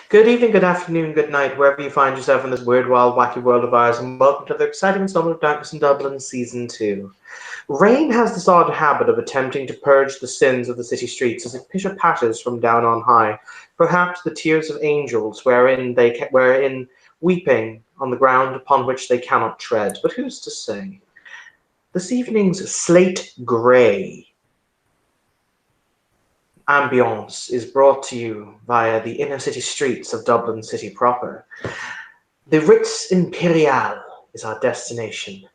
Good evening, good afternoon, good night, wherever you find yourself in this weird, wild, wacky world of ours, and welcome to the exciting installment of Darkness in Dublin Season 2. Rain has this odd habit of attempting to purge the sins of the city streets as it pitter-patters from down on high, perhaps the tears of angels wherein weeping on the ground upon which they cannot tread. But who's to say? This evening's slate grey ambience is brought to you via the inner city streets of Dublin City proper. The Ritz Imperial is our destination,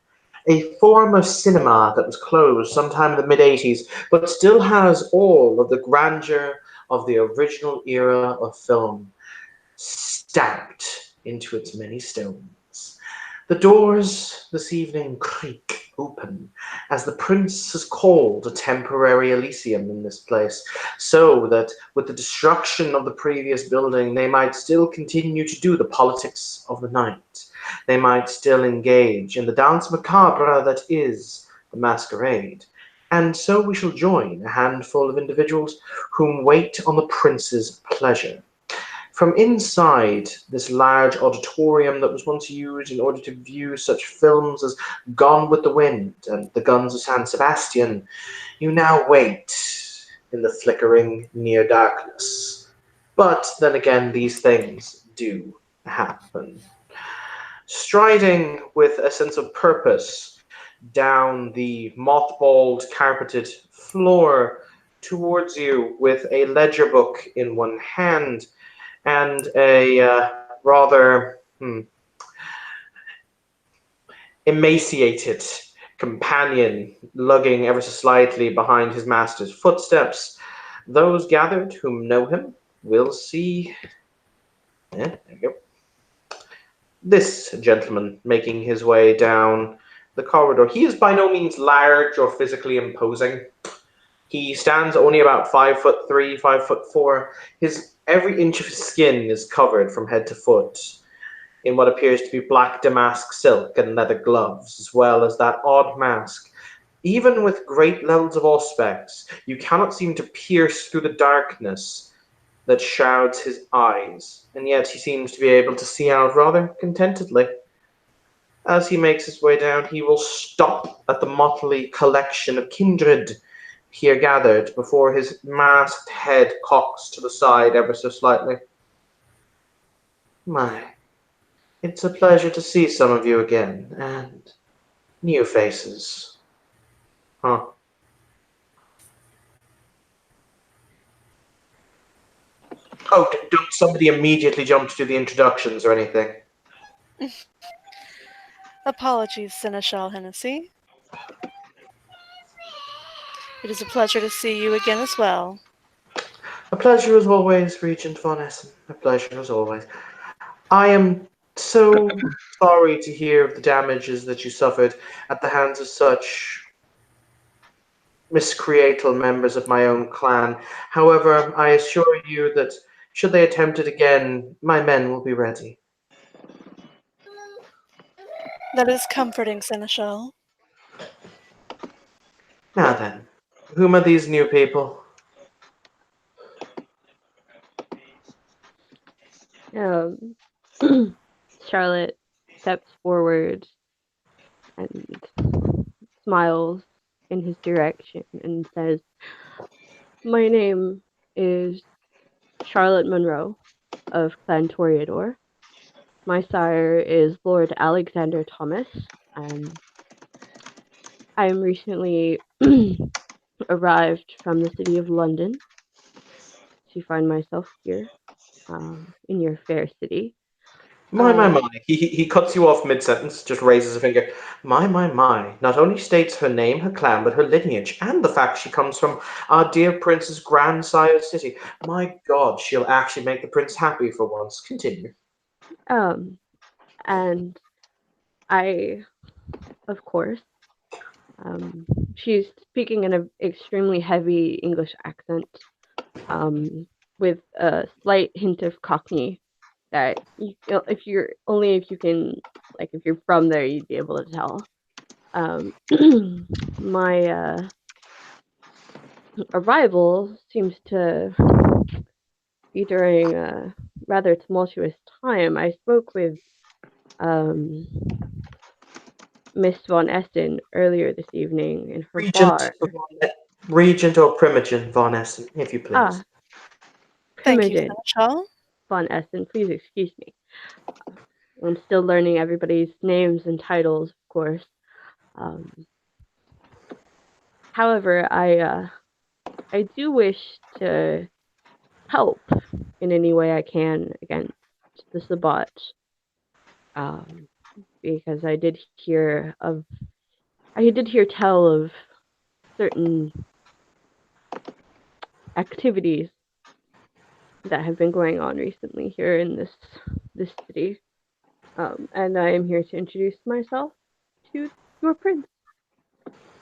a form of cinema that was closed sometime in the mid-80s, but still has all of the grandeur of the original era of film stamped into its many stones. The doors this evening creak open as the prince has called a temporary Elysium in this place, so that with the destruction of the previous building, they might still continue to do the politics of the night. They might still engage in the dance macabre that is the masquerade. And so we shall join a handful of individuals whom wait on the prince's pleasure. From inside this large auditorium that was once used in order to view such films as Gone with the Wind and The Guns of San Sebastian, you now wait in the flickering near darkness. But then again, these things do happen. Striding with a sense of purpose down the mothballed, carpeted floor towards you with a ledger book in one hand and a rather emaciated companion lugging ever so slightly behind his master's footsteps. Those gathered whom know him will see there you go. This gentleman making his way down the corridor. He is by no means large or physically imposing. He stands only about 5'3", 5'4". Every inch of his skin is covered from head to foot in what appears to be black damask silk and leather gloves, as well as that odd mask. Even with great levels of auspex, you cannot seem to pierce through the darkness that shrouds his eyes, and yet he seems to be able to see out rather contentedly. As he makes his way down, he will stop at the motley collection of kindred here gathered before his masked head cocks to the side ever so slightly. My, it's a pleasure to see some of you again, and new faces. Huh. Oh, don't somebody immediately jump to do the introductions or anything. Apologies, Seneschal Hennessy. It is a pleasure to see you again as well. A pleasure as always, Regent Von Essen. A pleasure as always. I am so sorry to hear of the damages that you suffered at the hands of such miscreatal members of my own clan. However, I assure you that should they attempt it again, my men will be ready. That is comforting, Seneschal. Now then, whom are these new people? Um, Charlotte steps forward and smiles in his direction and says, "My name is Charlotte Monroe of Clan Toreador. My sire is Lord Alexander Thomas, and I am recently arrived from the city of London to find myself here in your fair city. My. He cuts you off mid-sentence, just raises a finger. My. Not only states her name, her clan, but her lineage, and the fact she comes from our dear prince's grandsire city. My God, she'll actually make the prince happy for once. Continue. Um, and I, of course, she's speaking in an extremely heavy English accent, with a slight hint of Cockney that if you can, like, if you're from there, you'd be able to tell. My arrival seems to be during rather tumultuous time. I spoke with Miss Von Essen earlier this evening in her bar. Regent or Primogen Von Essen, if you please. Ah, Thank you, Primogen Seneschal. Von Essen, please excuse me. I'm still learning everybody's names and titles, of course. However, I do wish to help in any way I can against the Sabbat, because I did hear tell of certain activities that have been going on recently here in this city, and I am here to introduce myself to your prince.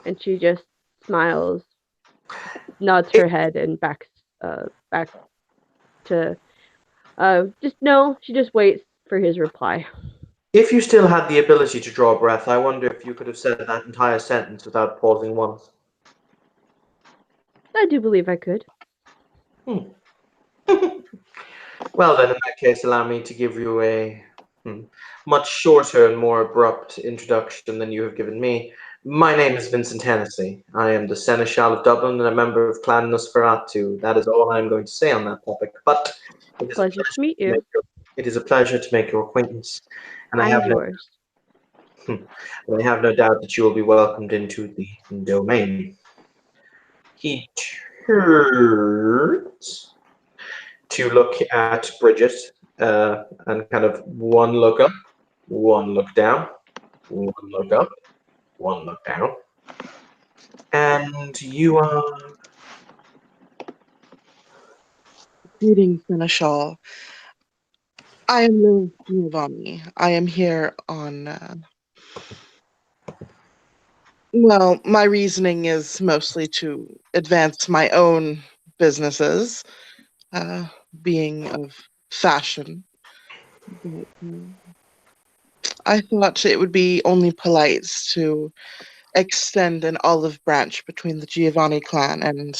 And she just smiles, nods her head, and back to just no. She just waits for his reply. If you still had the ability to draw breath, I wonder if you could have said that entire sentence without pausing once. I do believe I could. Well then, in that case, allow me to give you a much shorter and more abrupt introduction than you have given me. My name is Vincent Hennessy. I am the Seneschal of Dublin and a member of Clan Nosferatu. That is all I am going to say on that topic. But it is a Pleasure to meet to you. it is a pleasure to make your acquaintance, and And yours. and I have no doubt that you will be welcomed into the domain. He turns to look at Bridget and kind of one look up, one look down, one look up, one look down. And you are. Greetings, Seneschal. I am Lily Giovanni. I am here on. Well, my reasoning is mostly to advance my own businesses, uh, being of fashion. But, I thought it would be only polite to extend an olive branch between the Giovanni clan and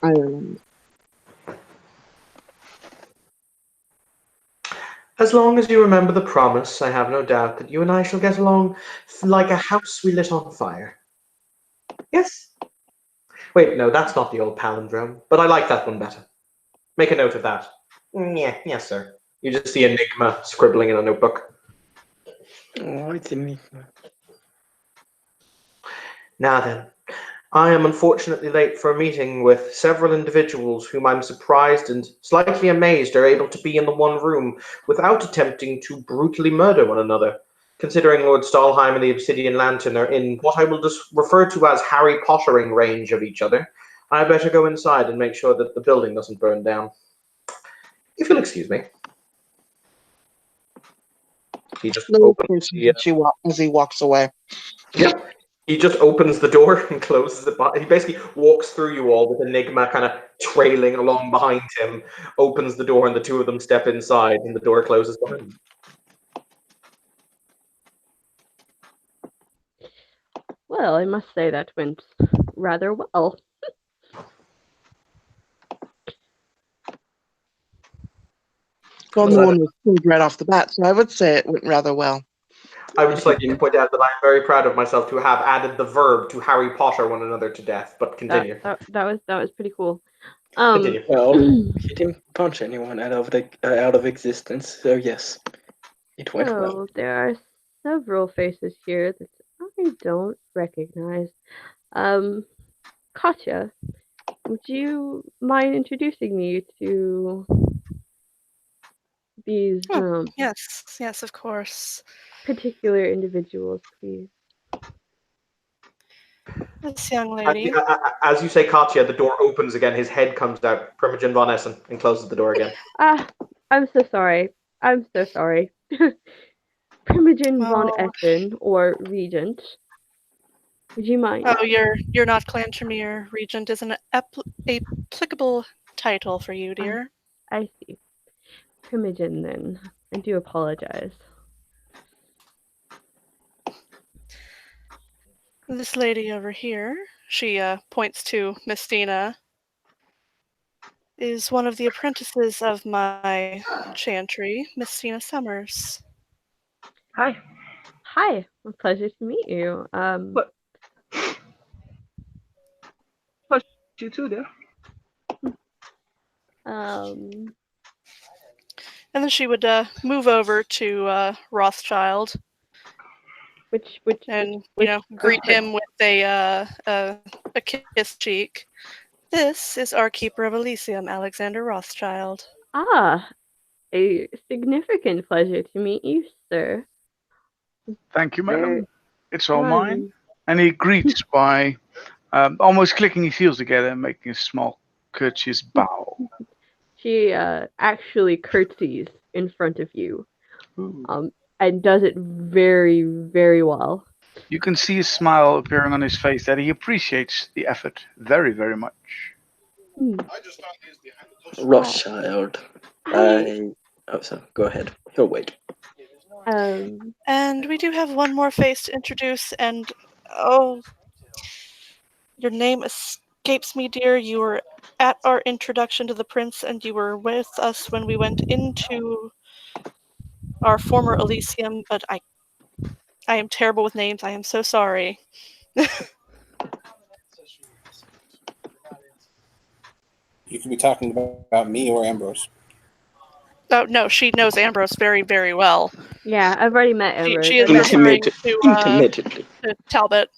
Ireland. As long as you remember the promise, I have no doubt that you and I shall get along like a house we lit on fire. Yes? Wait, no, that's not the old palindrome, but I like that one better. Make a note of that. Yeah, yes, sir. You just see Enigma scribbling in a notebook. Oh, it's Enigma. Now then, I am unfortunately late for a meeting with several individuals whom I'm surprised and slightly amazed are able to be in the one room without attempting to brutally murder one another, considering Lord Stalheim and the Obsidian Lantern are in what I will just refer to as Harry Pottering range of each other. I better go inside and make sure that the building doesn't burn down. If you'll excuse me. He just opens the, As he walks away. Yep. He just opens the door and closes it. He basically walks through you all with Enigma kind of trailing along behind him, opens the door, and the two of them step inside, and the door closes behind them. Well, I must say that went rather well. Well, no one was killed right off the bat, so I would say it went rather well. I would just like to point out that I'm very proud of myself to have added the verb to Harry Potter one another to death, but continue. That was pretty cool. Continue. Well, he didn't punch anyone out of existence, so yes, it went well. So there are several faces here that I don't recognize. Katya, would you mind introducing me to these Yes, of course. particular individuals, please? This young lady. As you say, Katya, the door opens again. His head comes out, Primogen Von Essen, and closes the door again. I'm so sorry. I'm so sorry. Primogen Von Essen, or Regent. Would you mind? Oh, you're not Clan Tremere. Regent is an applicable title for you, dear. I see. Primogen, then. I do apologize. This lady over here, she points to Mistina, is one of the apprentices of my chantry, Miss Sina Summers. Hi. Hi, a pleasure to meet you. What? Pleasure to you too, dear. Um, And then she would move over to Rothschild which and, which greet him with a kiss cheek. This is our Keeper of Elysium, Alexander Rothschild. a significant pleasure to meet you, sir. Thank you, There, madam. It's all mine. And he greets by almost clicking his heels together and making a small courteous bow. she actually curtsies in front of you, Ooh. and does it very, very well. You can see a smile appearing on his face that he appreciates the effort very, very much. Hmm. Rothschild. So go ahead. He'll wait. And we do have one more face to introduce, and your name escapes me, dear. You were at our introduction to the prince, and you were with us when we went into our former Elysium, but I am terrible with names. I am so sorry. You could be talking about me or Ambrose. Oh, no, she knows Ambrose very, very well. Yeah, I've already met She, Amber. she is referring Intermittently. to Talbot.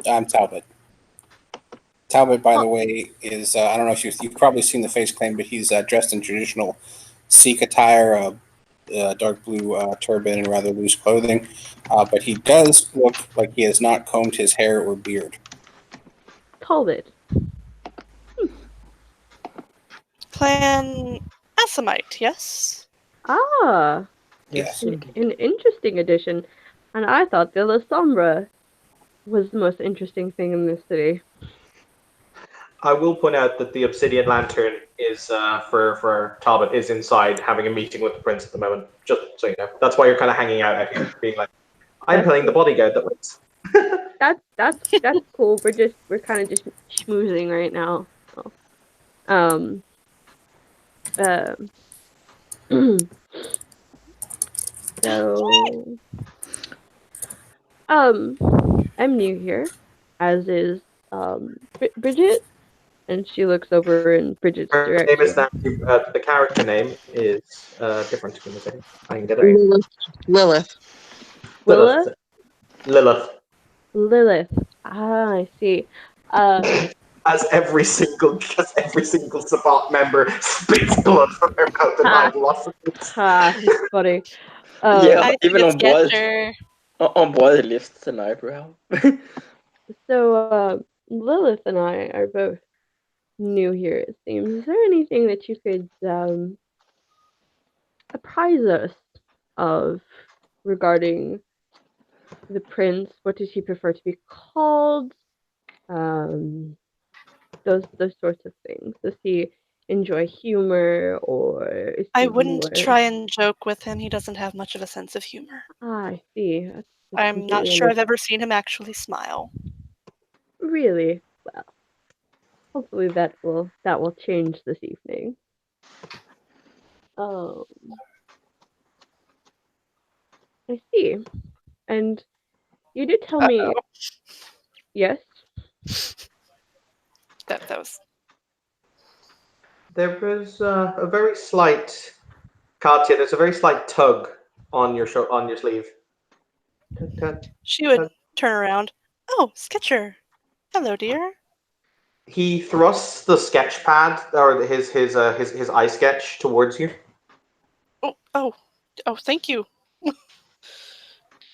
I'm Talbot. Talbot, by the way, is I don't know if you've probably seen the face claim, but he's dressed in traditional Sikh attire, dark blue turban and rather loose clothing. But he does look like he has not combed his hair or beard. Talbot. Clan Assamite, yes? Ah, Yes. an interesting addition. And I thought the La Sombra was the most interesting thing in this city. I will point out that the Obsidian Lantern is for Talbot is inside having a meeting with the prince at the moment. Just so you know, that's why you're kind of hanging out here, being like, "I'm playing the bodyguard that waits." That's cool. We're kind of just schmoozing right now. So, so I'm new here, as is Bridget, and she looks over in Bridget's Her name is direction. now the character name is different. Give me a second. I can get it. Lilith. Willa? Lilith. Lilith. Ah, I see. As every single Sabbat member spits blood from their mouth and I lost it. It's funny. Yeah, I even think on it's board. Sketcher. On board, it lifts an eyebrow. So, Lilith and I are both new here, it seems. Is there anything that you could apprise us of regarding the prince? What does he prefer to be called? Those sorts of things. Does he enjoy humor, or is I he wouldn't more... try and joke with him. He doesn't have much of a sense of humor. I see. That's I'm not completely sure I've ever seen him actually smile. Really? Well, hopefully that will change this evening. I see. And you did tell me. Yes. That was. There was a very slight, Katya. There's a very slight tug on your on your sleeve. Tug, tug, She would tug. turn around. Oh, Sketcher. Hello, dear. He thrusts the sketch pad or his eye sketch towards you. Oh, thank you.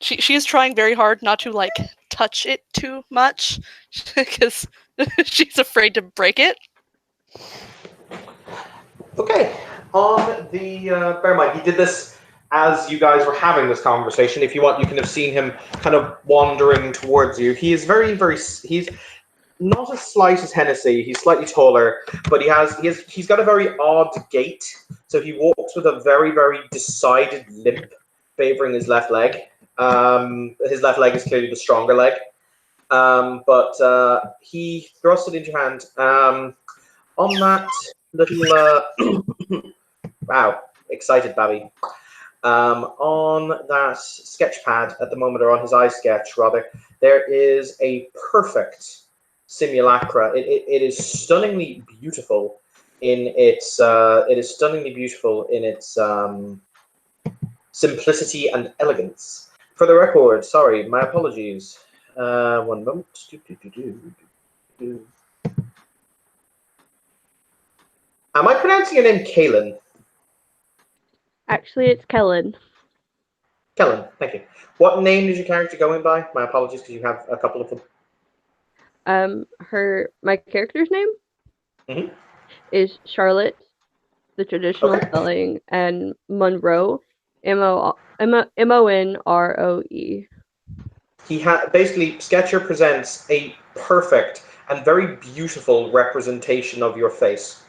She is trying very hard not to touch it too much because she's afraid to break it. Okay. On the bear in mind, he did this as you guys were having this conversation. If you want, you can have seen him kind of wandering towards you. He is very, very. He's not as slight as Hennessy. He's slightly taller, but he's got a very odd gait. So he walks with a very, very decided limp, favoring his left leg. His left leg is clearly the stronger leg. But he thrusts it into your hand. On that little wow, excited Babby. On that sketch pad at the moment, or on his eye sketch rather, there is a perfect simulacra. It is stunningly beautiful in its simplicity and elegance. For the record, sorry, my apologies. One moment. Am I pronouncing your name Kaylin? Actually, it's Kellen. Kellen, thank you. What name is your character going by? My apologies, because you have a couple of them. My character's name Mhm. is Charlotte, the traditional Okay. spelling, and Monroe, Monroe. Basically, Sketcher presents a perfect and very beautiful representation of your face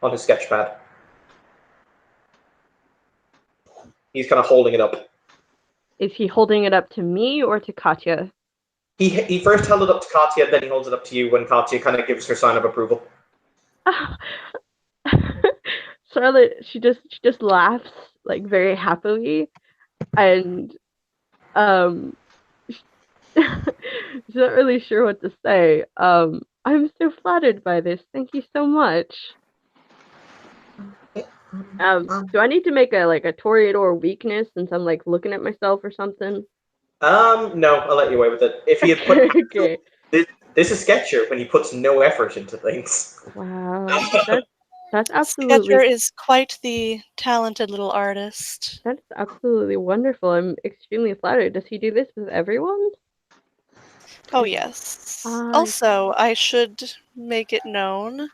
on his sketch pad. He's kind of holding it up. Is he holding it up to me or to Katya? He first held it up to Katya, then he holds it up to you when Katya kind of gives her sign of approval. Charlotte, she just laughs like very happily, and she's not really sure what to say. I'm so flattered by this. Thank you so much. Do I need to make a Toreador weakness since I'm like looking at myself or something? No, I'll let you away with it. If he had put Okay. this is Sketcher when he puts no effort into things. Wow. That's Sketcher absolutely is quite the talented little artist. wonderful. I'm extremely flattered. Does he do this with everyone? Oh, yes. Ah, Also, I should make it known,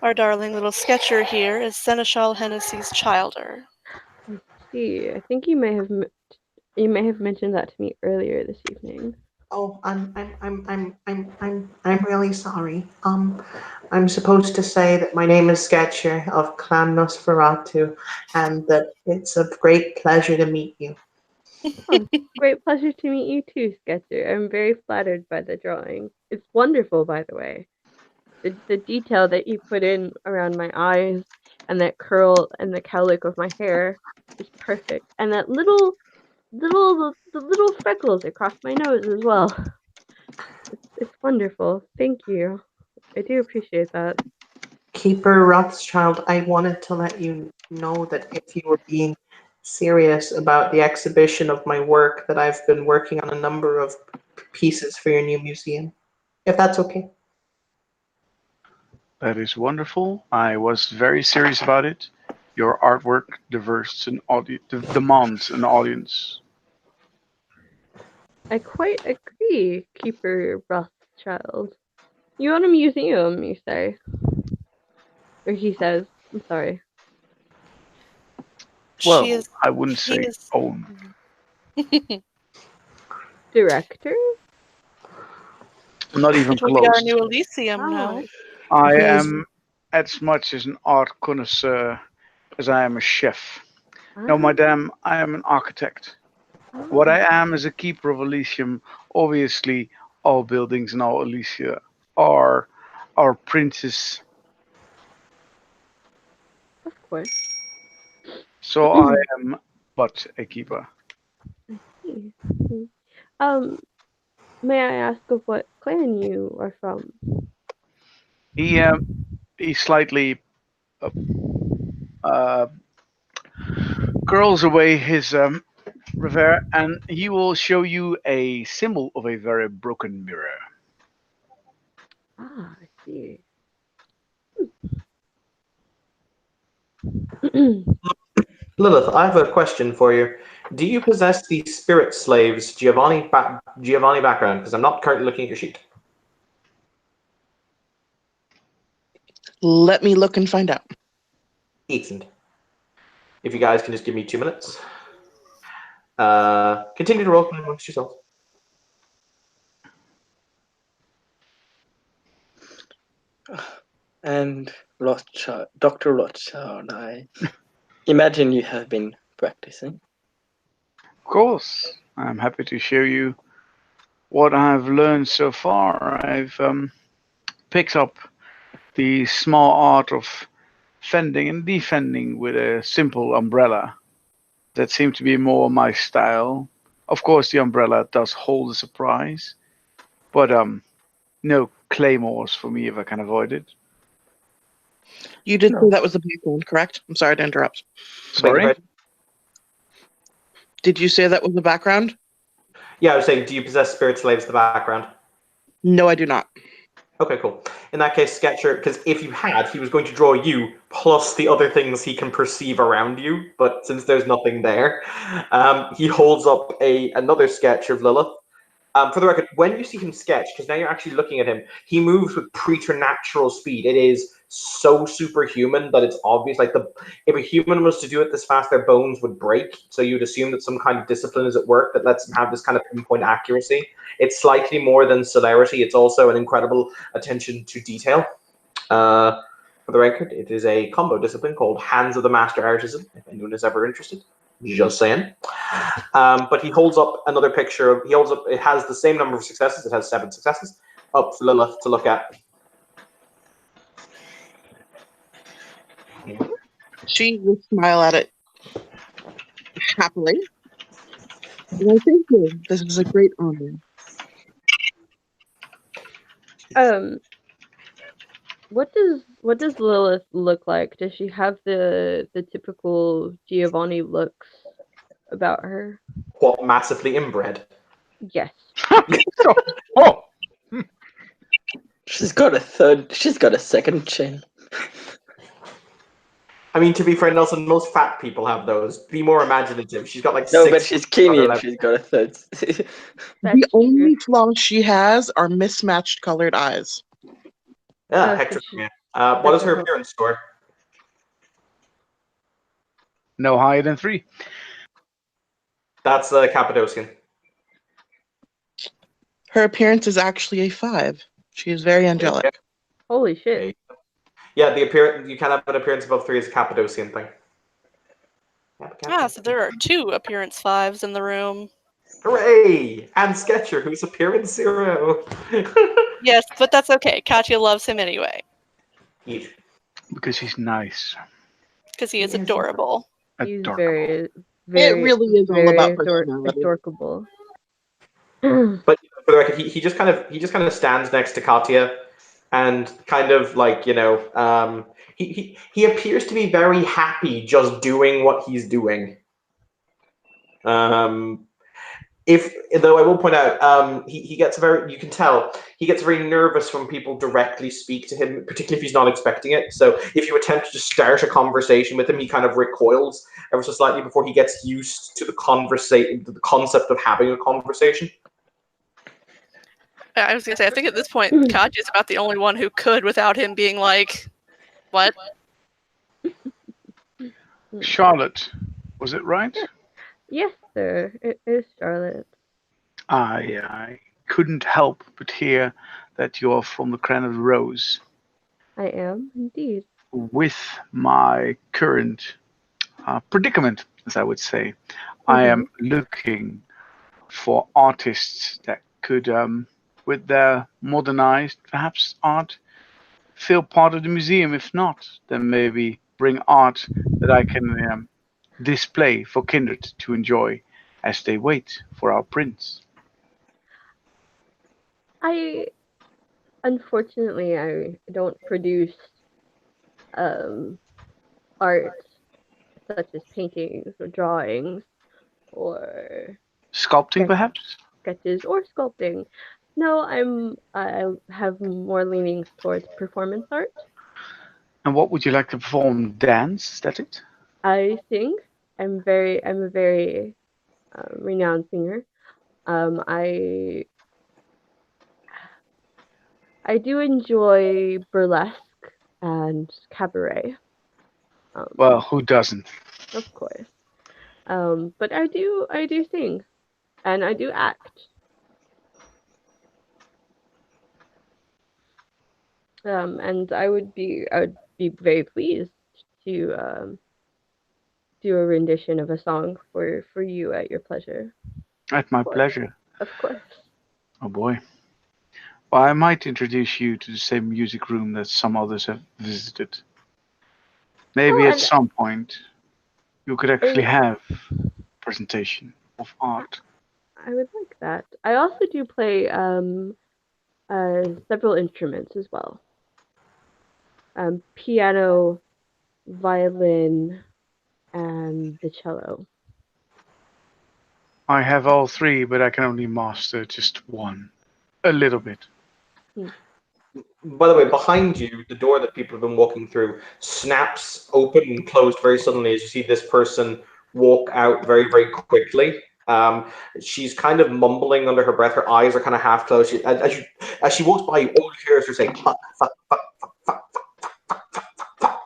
our darling little Sketcher here is Seneschal Hennessy's childer. I see. I think you may have mentioned that to me earlier this evening. Oh, I'm really sorry. I'm supposed to say that my name is Sketcher of Clan Nosferatu, and that it's a great pleasure to meet you. Oh, great pleasure to meet you too, Sketcher. I'm very flattered by the drawing. It's wonderful, by the way. The detail that you put in around my eyes and that curl and the cowlick of my hair is perfect. And that the little freckles across my nose as well. It's wonderful. Thank you. I do appreciate that. Keeper Rothschild, I wanted to let you know that if you were being serious about the exhibition of my work, that I've been working on a number of pieces for your new museum. If that's okay. That is wonderful. I was very serious about it. Your artwork demands an audience. I quite agree, Keeper Rothschild. You own a museum, you say. Or he says. I'm sorry. She Well, is. I wouldn't He say is. own. Director? Not even It will be our close. new Elysium Ah, now. I He's am as much as an art connoisseur as I am a chef. No, ah, madame, I am an architect. What I am is a keeper of Elysium. Obviously, all buildings in all Elysia are our princes. of course. So I am but a keeper. I see. Um, may I ask of what clan you are from? He he slightly uh, uh, curls away his rever, and he will show you a symbol of a very broken mirror. Ah, I see. Lilith, I have a question for you. Do you possess the Spirit Slaves Giovanni background? Because I'm not currently looking at your sheet. Let me look and find out. Excellent. If you guys can just give me 2 minutes. Continue to roll amongst yourselves. And Dr. Rothschild, I imagine you have been practicing. Of course, I'm happy to show you what I've learned so far. I've picked up the small art of fending and defending with a simple umbrella. That seemed to be more my style. Of course, the umbrella does hold a surprise, but no claymores for me if I can avoid it. You did No. say that was the background, correct? I'm sorry to interrupt. Sorry. Did you say that was the background? Yeah, I was saying, do you possess spirit slaves in the background? No, I do not. Okay, cool. In that case, Sketcher, because if you had, he was going to draw you plus the other things he can perceive around you. But since there's nothing there, he holds up another sketch of Lilith. For the record, when you see him sketch, because now you're actually looking at him, he moves with preternatural speed. It is so superhuman that it's obvious. Like if a human was to do it this fast, their bones would break. So you'd assume that some kind of discipline is at work that lets them have this kind of pinpoint accuracy. It's slightly more than celerity. It's also an incredible attention to detail. For the record, it is a combo discipline called Hands of the Master Artisan, if anyone is ever interested. Just saying. But he holds up another picture. It has the same number of successes. It has 7 successes. Up for Lilith to look at. She will smile at it happily. Well, thank you. This is a great honor. What does Lilith look like? Does she have the typical Giovanni looks about her? What, massively inbred? Yes. Oh, She's got a second chin. I mean, to be fair, Nelson, most fat people have those. Be more imaginative. She's got like No, 6. but she's skinny and left. she's got a third. That's The true. only flaw she has are mismatched colored eyes. Yeah, Oh, Hector. so Yeah. What is her doesn't help. appearance score? no higher than 3. That's Cappadocian. Her appearance is actually a 5. She is very angelic. Holy shit. Okay. Yeah, the appearance. You can have an appearance above 3 as a Cappadocian thing. So there are 2 appearance 5s in the room. Hooray! And Sketcher, who's appearance 0. Yes, but that's okay. Katya loves him anyway. Eat. Because he's nice. Because he is Yes. adorable. He's Adorable. very It really is all about very personality. adorable. But for the record, he just kind of stands next to Katya, and kind of like he appears to be very happy just doing what he's doing. If though I will point out, he gets you can tell he gets very nervous when people directly speak to him, particularly if he's not expecting it. So if you attempt to start a conversation with him, he kind of recoils ever so slightly before he gets used to the concept of having a conversation. I was gonna say, I think at this point, Katya's about the only one who could without him being like, what? Charlotte, was it right? Yes, sir. It is Charlotte. I couldn't help but hear that you're from the Clan of the Rose. I am indeed. With my current predicament, as I would say, I am looking for artists that could, with their modernized, perhaps, art, feel part of the museum. If not, then maybe bring art that I can display for kindred to enjoy as they wait for our prince. Unfortunately, I don't produce art such as paintings or drawings or Sculpting, perhaps? sketches or sculpting. No, I have more leanings towards performance art. And what would you like to perform? Dance? Is that it? I sing. I'm a very renowned singer. I do enjoy burlesque and cabaret. Well, who doesn't? Of course. But I do sing, and I do act. And I would be very pleased to do a rendition of a song for you at your pleasure. At my pleasure. Of course. Oh boy. Well, I might introduce you to the same music room that some others have visited. Maybe Oh, at and some point you could actually I, have presentation of art. I would like that. I also do play several instruments as well. Piano, violin, and the cello. I have all three, but I can only master just one. A little bit. By the way, behind you, the door that people have been walking through snaps open and closed very suddenly as you see this person walk out very, very quickly. She's kind of mumbling under her breath. Her eyes are kind of half closed. As she walks by you, all you hear is her saying, fuck, fuck, fuck, fuck, fuck, fuck.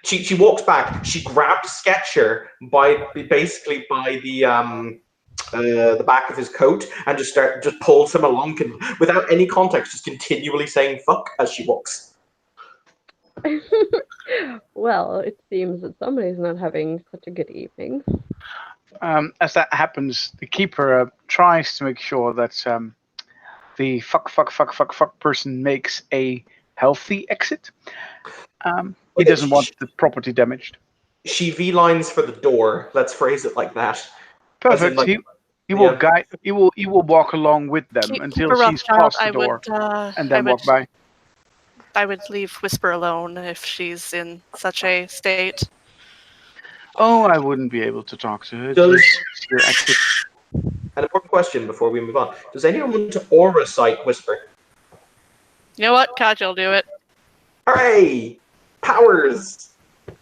She walks back. She grabs Sketcher basically by the back of his coat and just pulls him along and without any context, just continually saying "fuck" as she walks. Well, it seems that somebody's not having such a good evening. As that happens, the keeper tries to make sure that the fuck person makes a healthy exit. He doesn't want the property damaged. She V-lines for the door. Let's phrase it like that. As in, Perfect. like, He will yeah. guide. He will walk along with them until Keeper she's Rothschild, past the door, and then I would, walk by. I would leave Whisper alone if she's in such a state. Oh, I wouldn't be able to talk to her. Does Just your exit. an important question before we move on? Does anyone want to aura sight Whisper? You know what? Kaj will do it. Hooray! Powers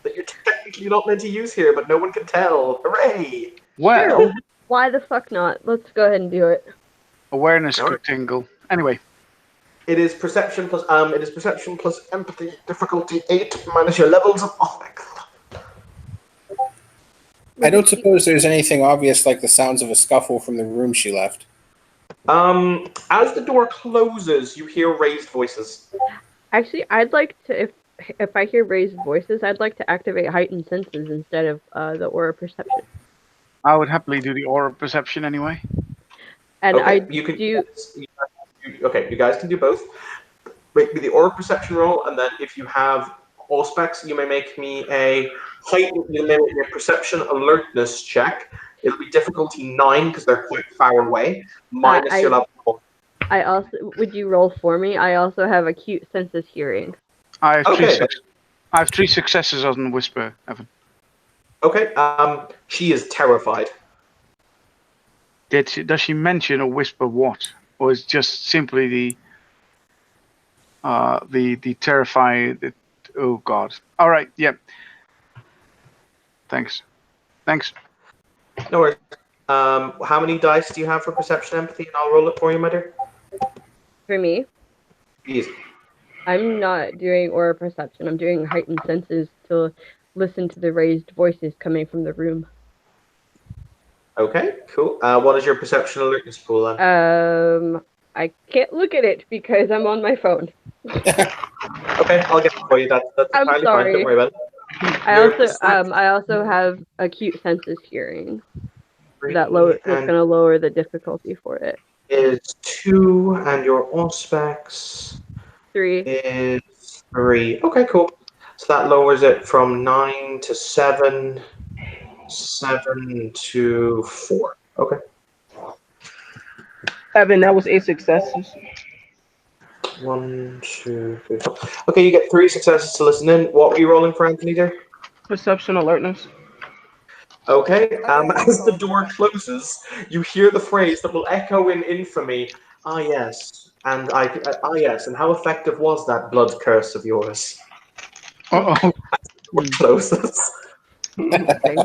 that you're technically not meant to use here, but no one can tell. Hooray! Well, Sure. Why the fuck not? Let's go ahead and do it. awareness Alright. could tingle. Anyway, It is perception plus empathy difficulty 8 minus your levels of affect. I don't suppose there's anything obvious like the sounds of a scuffle from the room she left. As the door closes, you hear raised voices. Actually, I'd like to, if I hear raised voices, I'd like to activate heightened senses instead of the aura perception. I would happily do the aura perception anyway. And Okay, I you can. do. Okay, you guys can do both. Make me the aura perception roll, and then if you have all specs, you may make me a perception alertness check. It'll be difficulty 9 because they're quite far away. Minus your level. I also would you roll for me? I also have acute senses hearing. I have Okay. I have 3 successes on Whisper, Evan. Okay. She is terrified. Does she mention or whisper what, or is just simply the terrified? Oh God! All right, yeah. Thanks. No worries. How many dice do you have for perception empathy? And I'll roll it for you, my dear. For me, Easy. I'm not doing aura perception. I'm doing heightened senses to listen to the raised voices coming from the room. Okay, cool. What is your perception alertness pool then? I can't look at it because I'm on my phone. Okay, I'll get it for you. That's I'm entirely fine. sorry. Don't worry about it. I also have acute senses hearing. That's gonna lower the difficulty for it. Is 2, and your auspex 3. is 3. Okay, cool. So that lowers it from 9 to 7, 7 to 4. Okay. Evan, that was 8 successes. 1, 2, 3, 4. Okay, you get 3 successes to listen in. What were you rolling for, Anthony, there? Perception alertness. Okay, as the door closes, you hear the phrase that will echo in infamy. Ah, yes. And yes. And how effective was that blood curse of yours? Uh-oh. Closes. Interesting.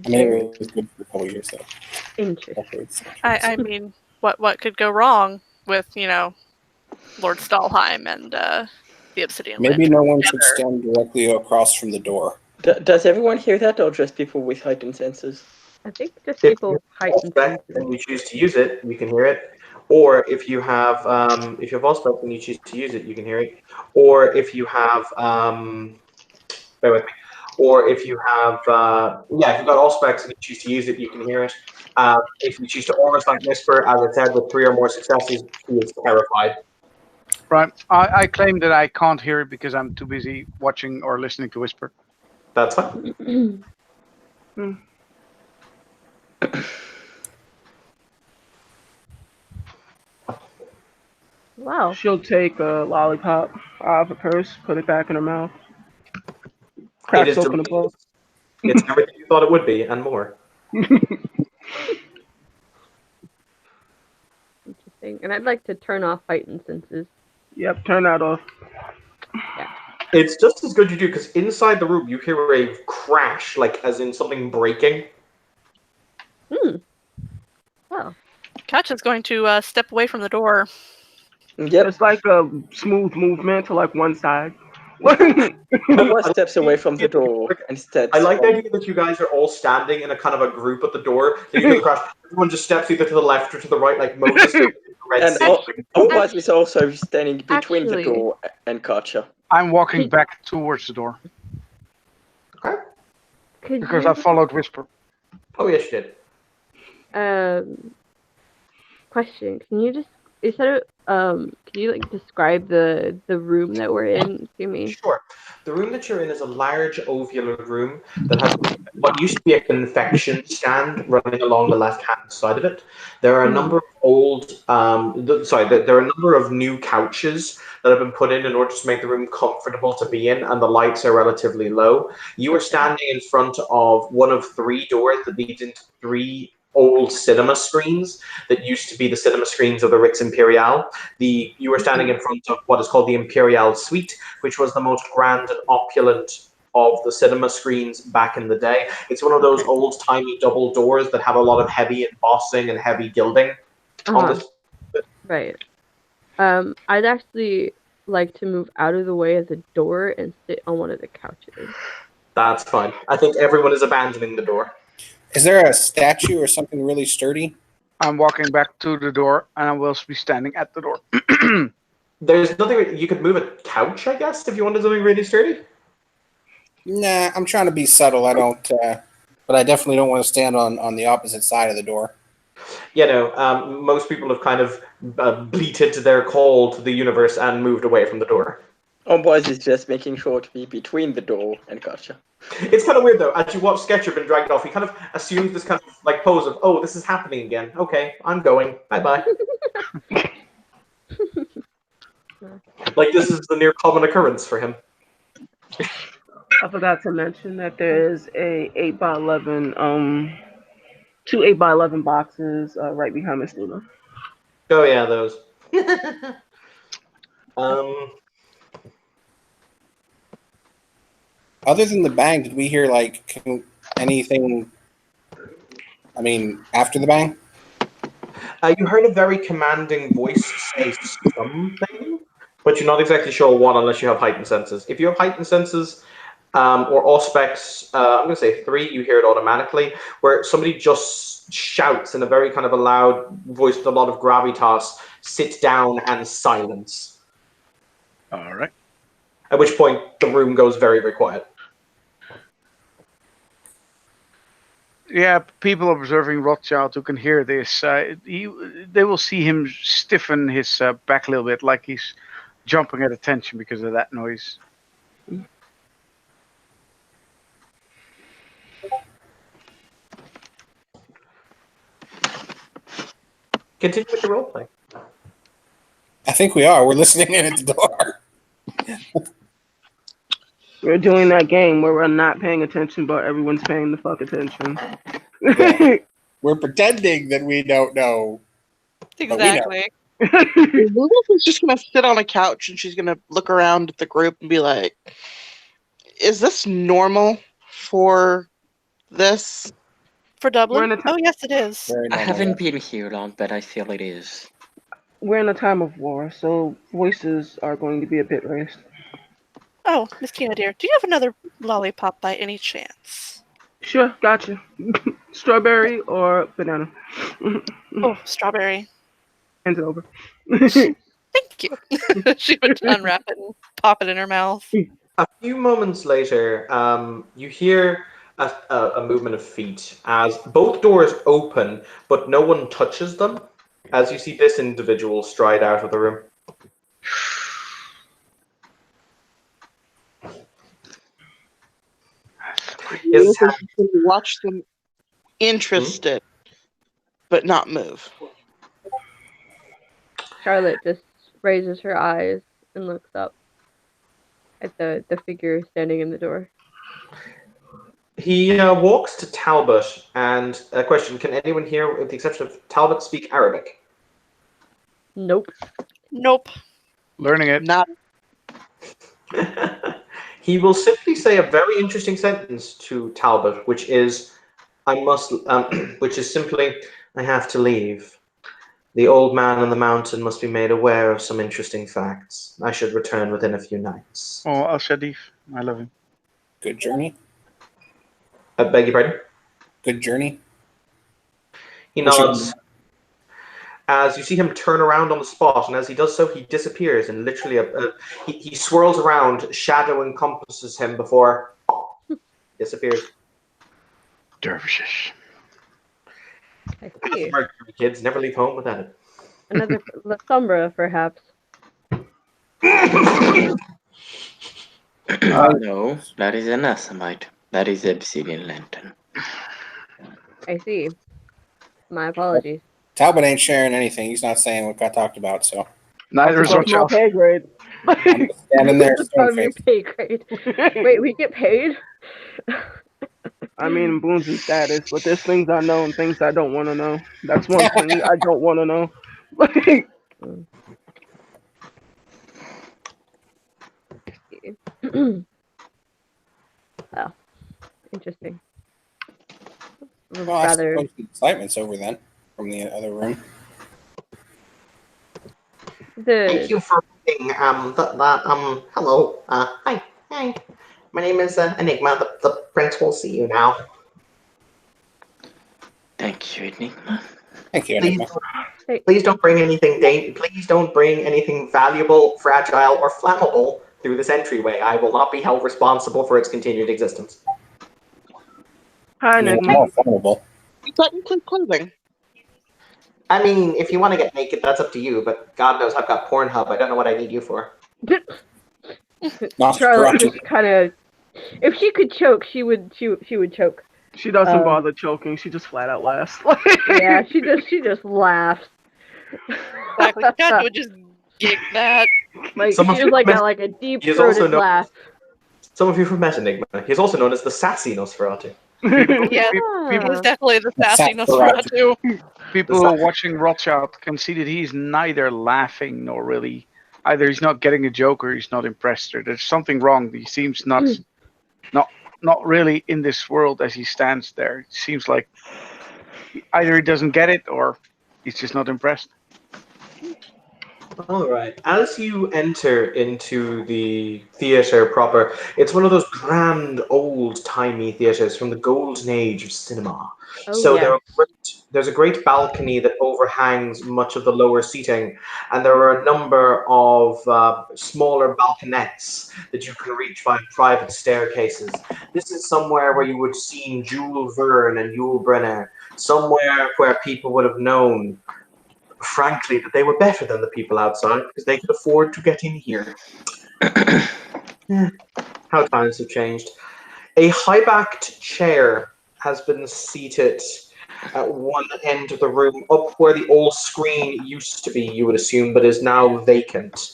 I mean, it was good for a couple years, though. Interesting. I mean, what could go wrong with, Lord Stalheim and the Obsidian Maybe Lantern no one together? should stand directly across from the door. Does everyone hear that, or just people with heightened senses? I think just If people you with heightened have senses. and you choose to use it, you can hear it. Or if you have Allspec and you choose to use it, you can hear it. Or if you have bear with me. Or if you have if you've got Allspecs and you choose to use it, you can hear it. If you choose to aura like Whisper, as I said, with 3 or more successes, she is terrified. Right. I claim that I can't hear it because I'm too busy watching or listening to Whisper. That's fine. Wow. She'll take a lollipop out of her purse, put it back in her mouth, cracks open a book. It's everything you thought it would be, and more. Interesting. And I'd like to turn off heightened senses. Yep, turn that off. It's just as good you do, because inside the room you hear a crash, like as in something breaking. Wow. Katja's going to step away from the door. Yep. It's like a smooth movement to like one side. One steps away from the door and steps. I like the idea that you guys are all standing in a kind of a group at the door. You hear the crash. Everyone just steps either to the left or to the right, like Moses. And Ombaz is also standing between the door and Katja. I'm walking back towards the door. Okay. Because I followed Whisper. Oh, yes, you did. Question. Can you just can you like describe the room that we're in to me? Sure. The room that you're in is a large ovular room that has what used to be a confection stand running along the left-hand side of it. There are a number of there are a number of new couches that have been put in order to make the room comfortable to be in, and the lights are relatively low. You are standing in front of one of 3 doors that leads into 3 old cinema screens that used to be the cinema screens of the Ritz Imperial. You were standing in front of what is called the Imperial Suite, which was the most grand and opulent of the cinema screens back in the day. It's one of those old-timey double doors that have a lot of heavy embossing and heavy gilding on this. Right. I'd actually like to move out of the way of the door and sit on one of the couches. That's fine. I think everyone is abandoning the door. Is there a statue or something really sturdy? I'm walking back to the door, and I will be standing at the door. There's nothing. You could move a couch, I guess, if you wanted something really sturdy. Nah, I'm trying to be subtle. I don't, but I definitely don't want to stand on the opposite side of the door. You know, most people have kind of bleated their call to the universe and moved away from the door. Ombaz is just making sure to be between the door and Katja. It's kind of weird though. As you watch Sketchup and dragged off, he kind of assumes this kind of like pose of, "Oh, this is happening again. Okay, I'm going. Bye bye." Like this is the near common occurrence for him. I forgot to mention that there is a 8x11, 2 8x11 boxes right behind Miss Luna. Oh yeah, those. Other than the bang, did we hear like anything? I mean, after the bang? You heard a very commanding voice say something, but you're not exactly sure what unless you have heightened senses. If you have heightened senses or aspects, I'm going to say 3, you hear it automatically, where somebody just shouts in a very kind of a loud voice with a lot of gravitas, "Sit down," and silence. All right. At which point the room goes very, very quiet. Yeah, people observing Rothschild who can hear this, they will see him stiffen his back a little bit, like he's jumping at attention because of that noise. Continue with your roleplay. I think we are. We're listening in at the door. We're doing that game where we're not paying attention, but everyone's paying the fuck attention. Yeah. We're pretending that we don't know. Exactly. Lilith is just gonna sit on a couch and she's gonna look around at the group and be like, "Is this normal for this?" For Dublin? Oh, yes, it is. Very I normal, haven't yeah. been here long, but I feel it is. We're in a time of war, so voices are going to be a bit raised. Oh, Miss Tina dear, do you have another lollipop by any chance? Sure, gotcha. Strawberry or banana? Oh, strawberry. Hands it over. Thank you. She would unwrap it and pop it in her mouth. A few moments later, you hear a movement of feet as both doors open, but no one touches them. As you see this individual stride out of the room. You watch them interested, but not move. Charlotte just raises her eyes and looks up at the figure standing in the door. He walks to Talbot, and a question: can anyone here, with the exception of Talbot, speak Arabic? Nope. Nope. Learning it. Not. He will simply say a very interesting sentence to Talbot, which is, which is simply, I have to leave. The old man on the mountain must be made aware of some interesting facts. I should return within a few nights. Oh, Al Shadif. I love him. Good journey. I beg your pardon? Good journey. He nods as you see him turn around on the spot, and as he does so, he disappears, and literally he swirls around, shadow encompasses him before disappears. Dervishes. I see. Mercury kids never leave home without it. Another La Sombra, perhaps. No, that is an Asamite. That is Obsidian Lantern. I see. My apologies. Talbot ain't sharing anything. He's not saying what got talked about, so Neither is That's my Rothschild. pay grade. I'm just standing there From stone your faced. pay grade. Wait, we get paid? I mean, boons and status, but there's things I know and things I don't want to know. That's one thing I don't want to know. Well, interesting. Well, I Rather, suppose the excitement's over then from the other room. Thank you for reading. Hello. Hi. My name is Enigma. The prince will see you now. Thank you, Enigma. Thank you, Enigma. Please don't bring anything Please don't bring anything valuable, fragile, or flammable through this entryway. I will not be held responsible for its continued existence. Hi, I mean, it's Enigma. more flammable. You technically clothing. I mean, if you want to get naked, that's up to you. But God knows I've got Pornhub. I don't know what I need you for. Not Charlotte corruption. just kind of, if she could choke, she would choke. She doesn't bother choking. She just flat out laughs. Yeah, she just laughs. Exactly. God would just gig that. Like Some of she you was met- like a deep he is also throated known- laugh. Some of you have met Enigma. He's also known as the sassy Nosferatu. Yeah, it was definitely the sassy Nosferatu. People who are watching Rothschild can see that he's neither laughing nor really. Either he's not getting a joke or he's not impressed, or there's something wrong. He seems not really in this world as he stands there. It seems like either he doesn't get it or he's just not impressed. All right. As you enter into the theater proper, it's one of those grand, old-timey theaters from the golden age of cinema. Oh, So yeah. there's a great balcony that overhangs much of the lower seating, and there are a number of smaller balconettes that you can reach by private staircases. This is somewhere where you would have seen Jules Verne and Yul Brynner, somewhere where people would have known, frankly, that they were better than the people outside because they could afford to get in here. How times have changed. A high-backed chair has been seated at one end of the room, up where the old screen used to be, you would assume, but is now vacant.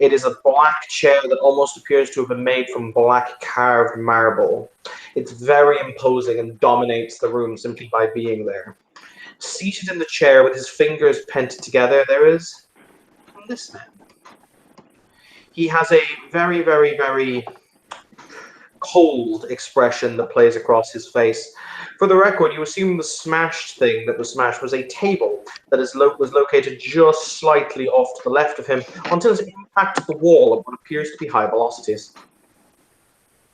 It is a black chair that almost appears to have been made from black carved marble. It's very imposing and dominates the room simply by being there. Seated in the chair with his fingers pent together, there is this man. He has a very, very, very cold expression that plays across his face. For the record, you assume the smashed thing that was smashed was a table that was located just slightly off to the left of him until it impacted the wall at what appears to be high velocities,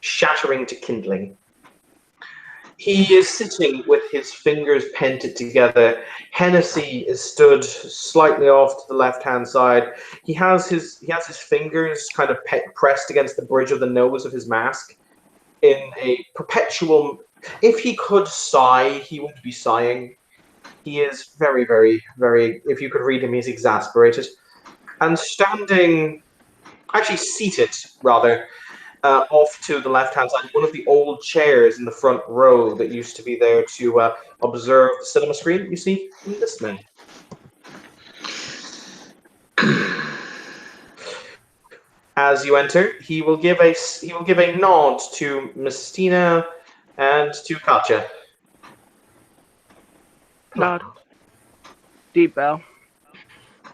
shattering to kindling. He is sitting with his fingers pented together. Hennessy is stood slightly off to the left-hand side. He has his fingers kind of pressed against the bridge of the nose of his mask in a perpetual If he could sigh, he would be sighing. He is very, very, very. If you could read him, he's exasperated. And actually seated, rather, off to the left-hand side, one of the old chairs in the front row that used to be there to observe the cinema screen. You see this man. As you enter, he will give a nod to Mestina and to Katja. Nod. Deep bow.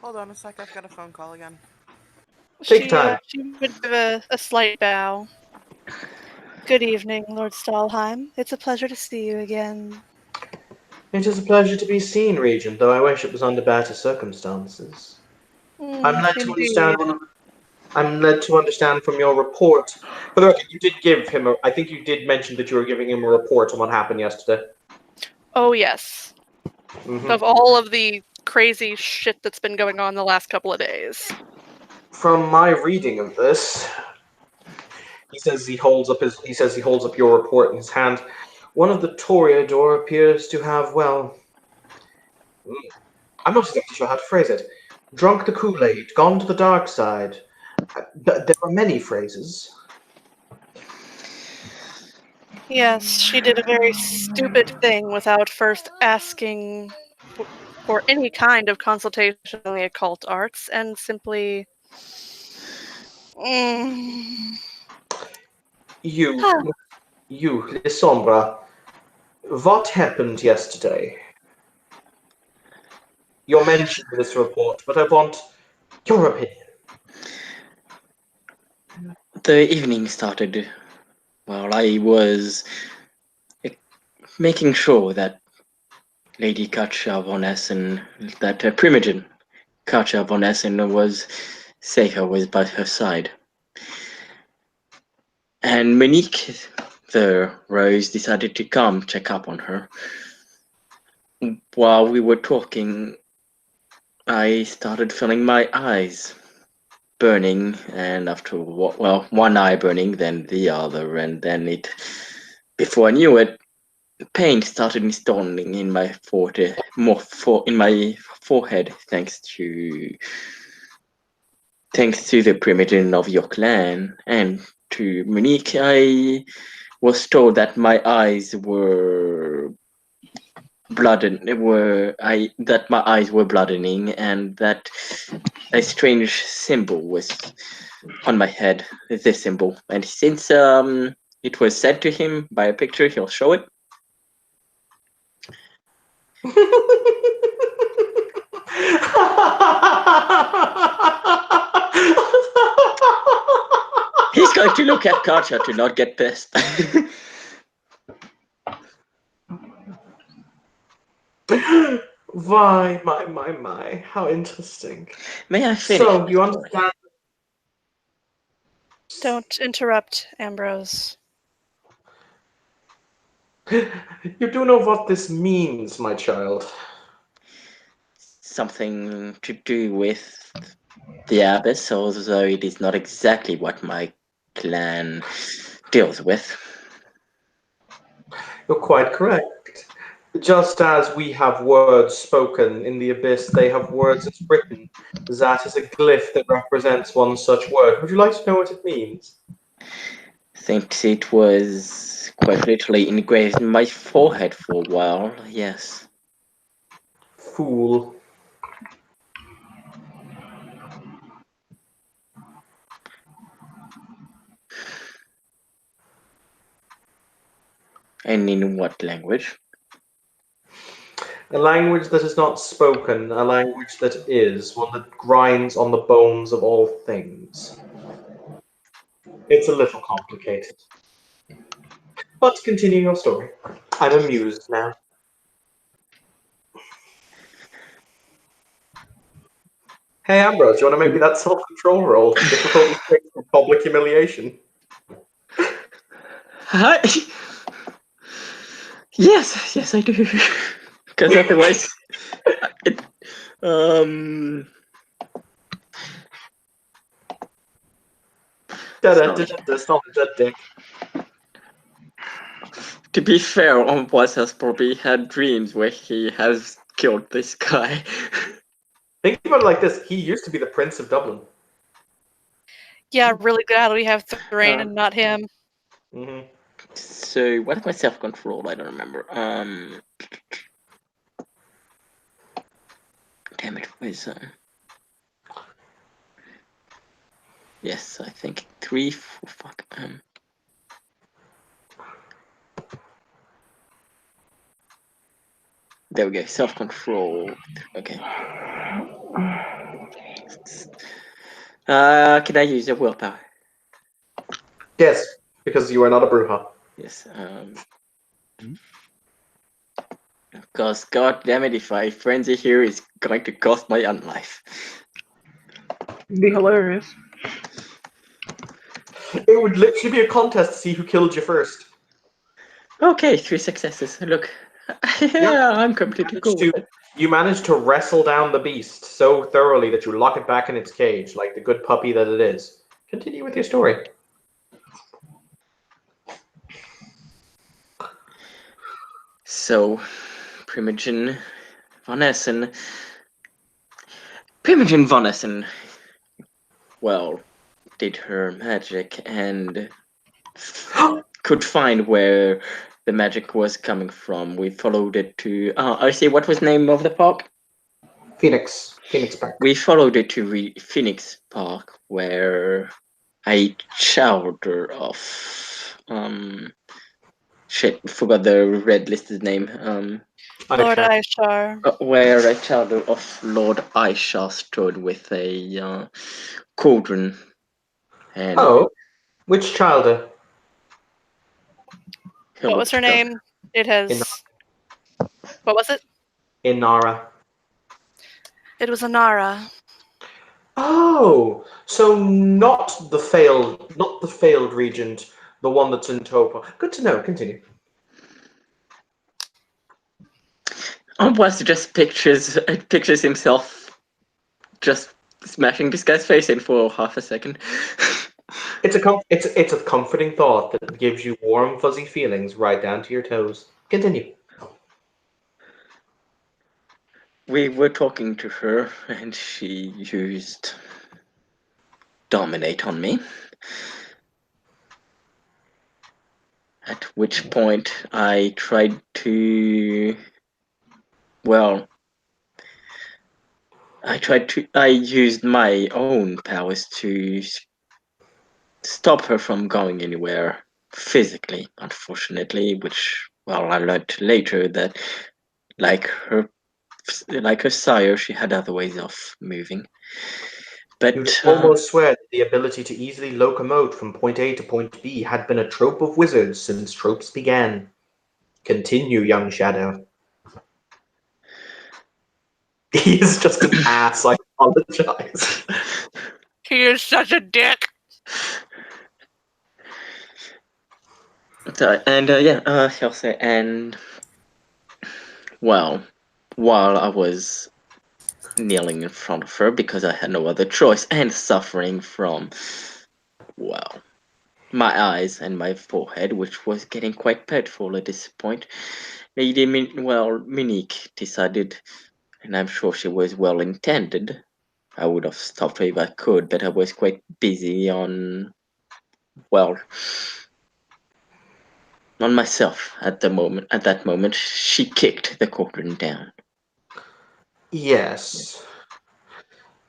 Hold on a sec, I've got a phone call again. Take time. She would give a slight bow. Good evening, Lord Stalheim. It's a pleasure to see you again. It is a pleasure to be seen, Regent, though I wish it was under better circumstances. I'm led to understand from your report. For the record, you did give him I think you did mention that you were giving him a report on what happened yesterday. Oh, yes. Mhm. Of all of the crazy shit that's been going on the last couple of days. From my reading of this, he says he holds up your report in his hand. One of the Toreador appears to have, well, I'm not exactly sure how to phrase it. Drunk the Kool-Aid, gone to the dark side. There are many phrases. Yes, she did a very stupid thing without first asking for any kind of consultation on the occult arts, and simply... You, Lissombra, what happened yesterday? You're mentioned in this report, but I want your opinion. The evening started while I was making sure that Lady Katja von Essen, that Primogen Katja von Essen was safer, was by her side. And Monique, the Rose, decided to come check up on her. While we were talking, I started feeling my eyes burning, and after one eye burning, then the other, and then before I knew it, pain started installing in my forehead, thanks to the Primogen of your clan, and to Monique. I was told that my eyes were that my eyes were bloodening, and that a strange symbol was on my head. This symbol, and since it was sent to him by a picture, he'll show it. He's going to look at Katja to not get pissed. Why, my, how interesting. May I finish? So, you understand? Don't interrupt, Ambrose. You do know what this means, my child. Something to do with the Abyss, although it is not exactly what my clan deals with. You're quite correct. Just as we have words spoken in the Abyss, they have words written. That is a glyph that represents one such word. Would you like to know what it means? Thinks it was quite literally engraved in my forehead for a while, yes. Fool. And in what language? A language that is not spoken, a language that is, one that grinds on the bones of all things. It's a little complicated. But continue your story. I'm amused now. Hey Ambrose, do you want to make me that self-control roll? Difficulty 6 for public humiliation. Hi. Yes, I do. Because otherwise, Stop that dick. To be fair, Onwas has probably had dreams where he has killed this guy. Think about it like this: he used to be the Prince of Dublin. Yeah, really glad we have Thrain and not him. Mm-hmm. So, what is my self-control? I don't remember. Damn it, where's yes, I think 3, 4, fuck. There we go, self-control. Okay. Can I use a willpower? Yes, because you are not a Bruja. Yes. Because, god damn it, if I frenzy here is going to cost my own life. Be hilarious. It would literally be a contest to see who killed you first. Okay, 3 successes. Look, yeah, I'm completely cool with it. You managed to wrestle down the beast so thoroughly that you lock it back in its cage, like the good puppy that it is. Continue with your story. So, Primogen Von Essen, well, did her magic and could find where the magic was coming from. We followed it to. I see. What was the name of the park? Phoenix Park. We followed it to Phoenix Park, where a chowder of shit, forgot the red listed name. Lord Ishar. Where a chowder of Lord Ishar stood with a cauldron. And which childer? What was her name? It has. What was it? Inara. It was Anara. Oh, so not the failed regent, the one that's in Topa. Good to know. Continue. Was just pictures himself just smashing this guy's face in for half a second. It's a comforting thought that gives you warm, fuzzy feelings right down to your toes. Continue. We were talking to her, and she used dominate on me. At which point I tried to. Well, I used my own powers to stop her from going anywhere physically, unfortunately, which, well, I learned later that, like her sire, she had other ways of moving. But You'd almost swear that the ability to easily locomote from point A to point B had been a trope of wizards since tropes began. Continue, young Shadow. He is just an ass, I apologize. He is such a dick. Chelsea, and well, while I was kneeling in front of her because I had no other choice and suffering from, well, my eyes and my forehead, which was getting quite painful at this point, Monique decided, and I'm sure she was well intended. I would have stopped her if I could, but I was quite busy on myself at that moment. She kicked the cauldron down. Yes.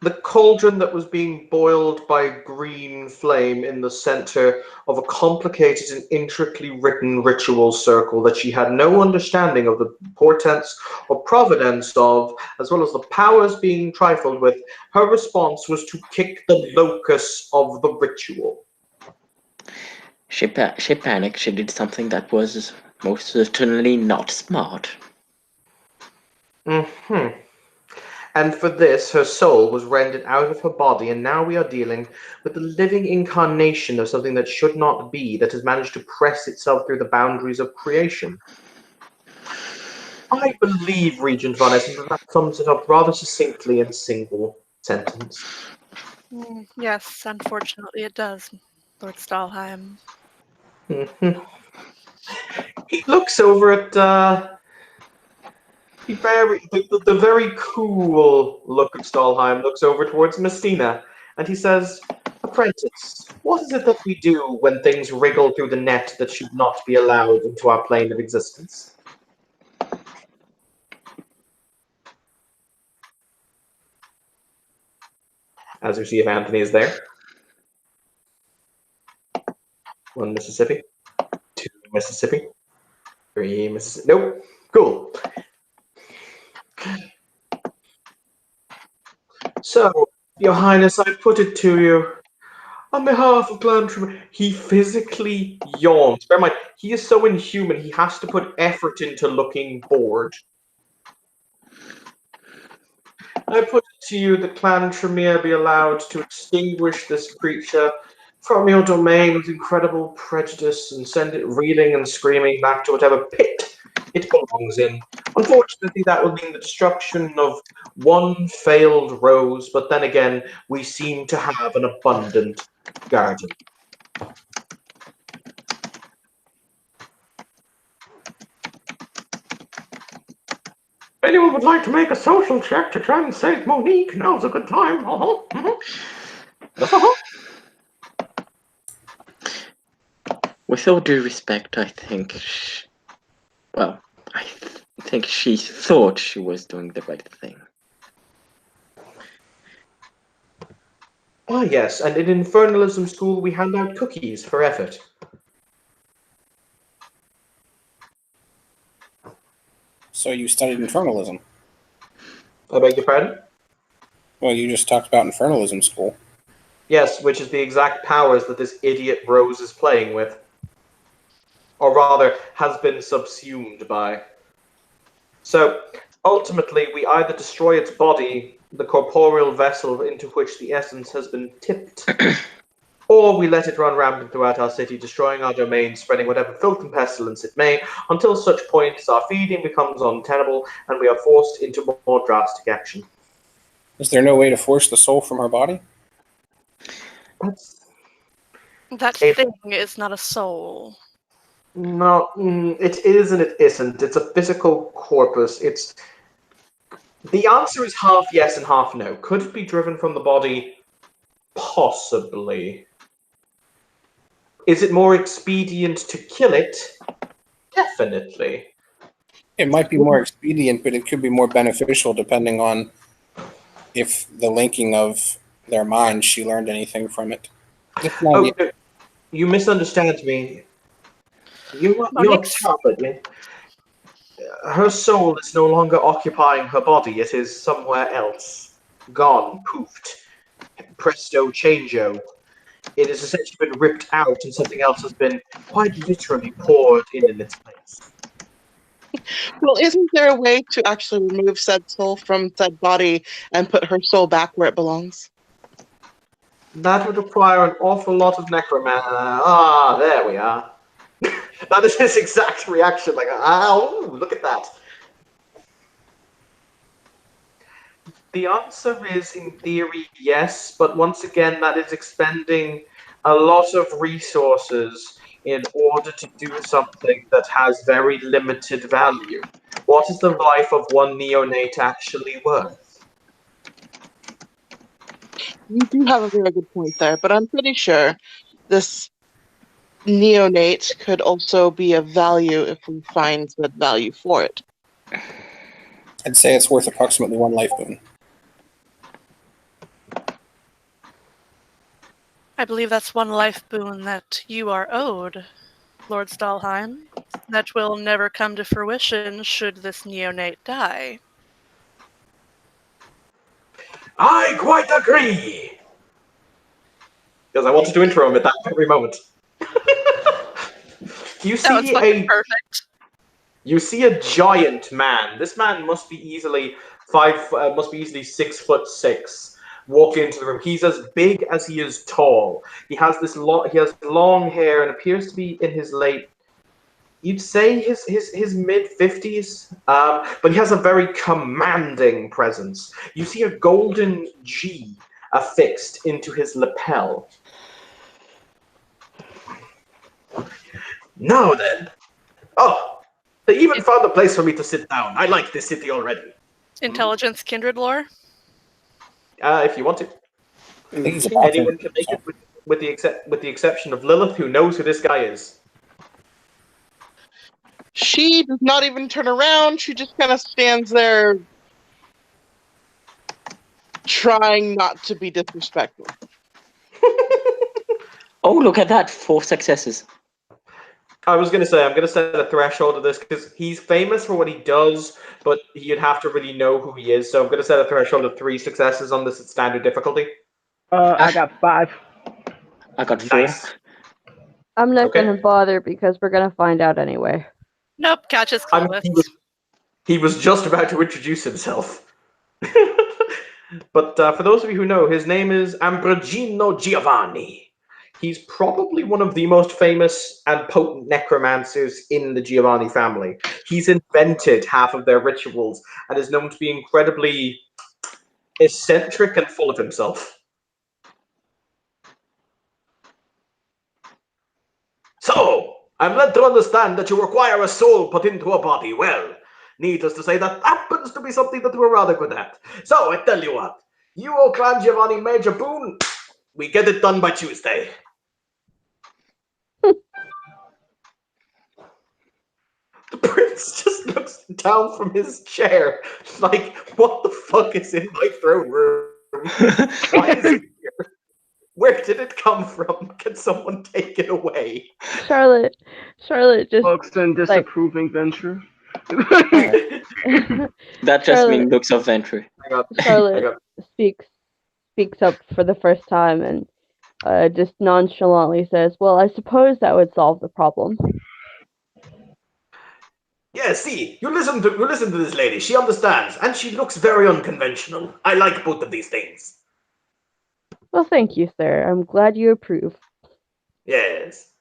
The cauldron that was being boiled by green flame in the center of a complicated and intricately written ritual circle that she had no understanding of the portents or providence of, as well as the powers being trifled with. Her response was to kick the locus of the ritual. She panicked. She did something that was most certainly not smart. Mm-hmm. And for this, her soul was rendered out of her body, and now we are dealing with the living incarnation of something that should not be, that has managed to press itself through the boundaries of creation. I believe, Regent Von Essen, that sums it up rather succinctly in a single sentence. Yes, unfortunately it does, Lord Stahlheim. Mm-hmm. He looks over at the very cool look of Stalheim looks over towards Messina, and he says, "Apprentice, what is it that we do when things wriggle through the net that should not be allowed into our plane of existence?" As you see if Anthony is there. 1 Mississippi. 2 Mississippi. 3 Mississippi. Nope. Cool. So, Your Highness, I put it to you. On behalf of Clan Trevor, he physically yawns. Bear in mind, he is so inhuman, he has to put effort into looking bored. I put it to you that Clan Tremere be allowed to extinguish this creature from your domain with incredible prejudice and send it reeling and screaming back to whatever pit it belongs in. Unfortunately, that would mean the destruction of one failed rose, but then again, we seem to have an abundant garden. Anyone would like to make a social check to try and save Monique? Now's a good time. With all due respect, I think I think she thought she was doing the right thing. Ah, yes, and in Infernalism School we hand out cookies for effort. So you studied infernalism? I beg your pardon? Well, you just talked about infernalism school. Yes, which is the exact powers that this idiot Rose is playing with. Or rather, has been subsumed by. So, ultimately, we either destroy its body, the corporeal vessel into which the essence has been tipped, or we let it run rampant throughout our city, destroying our domain, spreading whatever filth and pestilence it may, until such point as our feeding becomes untenable and we are forced into more drastic action. Is there no way to force the soul from her body? That thing is not a soul. No, it is and it isn't. It's a physical corpus. The answer is half yes and half no. Could it be driven from the body? Possibly. Is it more expedient to kill it? Definitely. It might be more expedient, but it could be more beneficial depending on if the linking of their minds, she learned anything from it. Oh, you misunderstand me. You're terrible. Her soul is no longer occupying her body. It is somewhere else. Gone. Poofed. Presto changeo. It has essentially been ripped out and something else has been quite literally poured in its place. Well, isn't there a way to actually remove said soul from said body and put her soul back where it belongs? That would require an awful lot of necromancy. There we are. That is his exact reaction, like, ow, look at that. The answer is, in theory, yes, but once again, that is expending a lot of resources in order to do something that has very limited value. What is the life of one neonate actually worth? You do have a very good point there, but I'm pretty sure this neonate could also be of value if we find good value for it. I'd say it's worth approximately 1 life boon. I believe that's 1 life boon that you are owed, Lord Stalheim. That will never come to fruition should this neonate die. I quite agree! Because I wanted to intro him at that very moment. You see perfect. You see a giant man. This man must be easily 6'6", walking into the room. He's as big as he is tall. He has long hair and appears to be in his late, you'd say his mid-50s, but he has a very commanding presence. You see a golden G affixed into his lapel. Now then. Oh, They even found a place for me to sit down. I like this city already. Intelligence, kindred lore. If you want to. I think he's a Anyone bartender. can make it with the exception of Lilith, who knows who this guy is. She does not even turn around. She just kind of stands there, trying not to be disrespectful. Oh, look at that! 4 successes. I was going to say, I'm going to set a threshold of this because he's famous for what he does, but you'd have to really know who he is. So I'm going to set a threshold of 3 successes on this at standard difficulty. I got 5. I got 4. Nice. I'm not Okay. gonna bother because we're gonna find out anyway. Nope, Catch is clueless. He was just about to introduce himself. But for those of you who know, his name is Ambrogino Giovanni. He's probably one of the most famous and potent necromancers in the Giovanni family. He's invented half of their rituals and is known to be incredibly eccentric and full of himself. So, I'm led to understand that you require a soul put into a body. Well, needless to say, that happens to be something that we're rather good at. So, I tell you what, you owe Clan Giovanni major boon. We get it done by Tuesday. The prince just looks down from his chair, like, what the fuck is in my throne room? Why is it here? Where did it come from? Can someone take it away? Charlotte just Looks and disapproving venture. That just means looks of entry. Charlotte speaks up for the first time and just nonchalantly says, "Well, I suppose that would solve the problem." Yeah, see, you listen to this lady. She understands, and she looks very unconventional. I like both of these things. Well, thank you, sir. I'm glad you approve. Yes.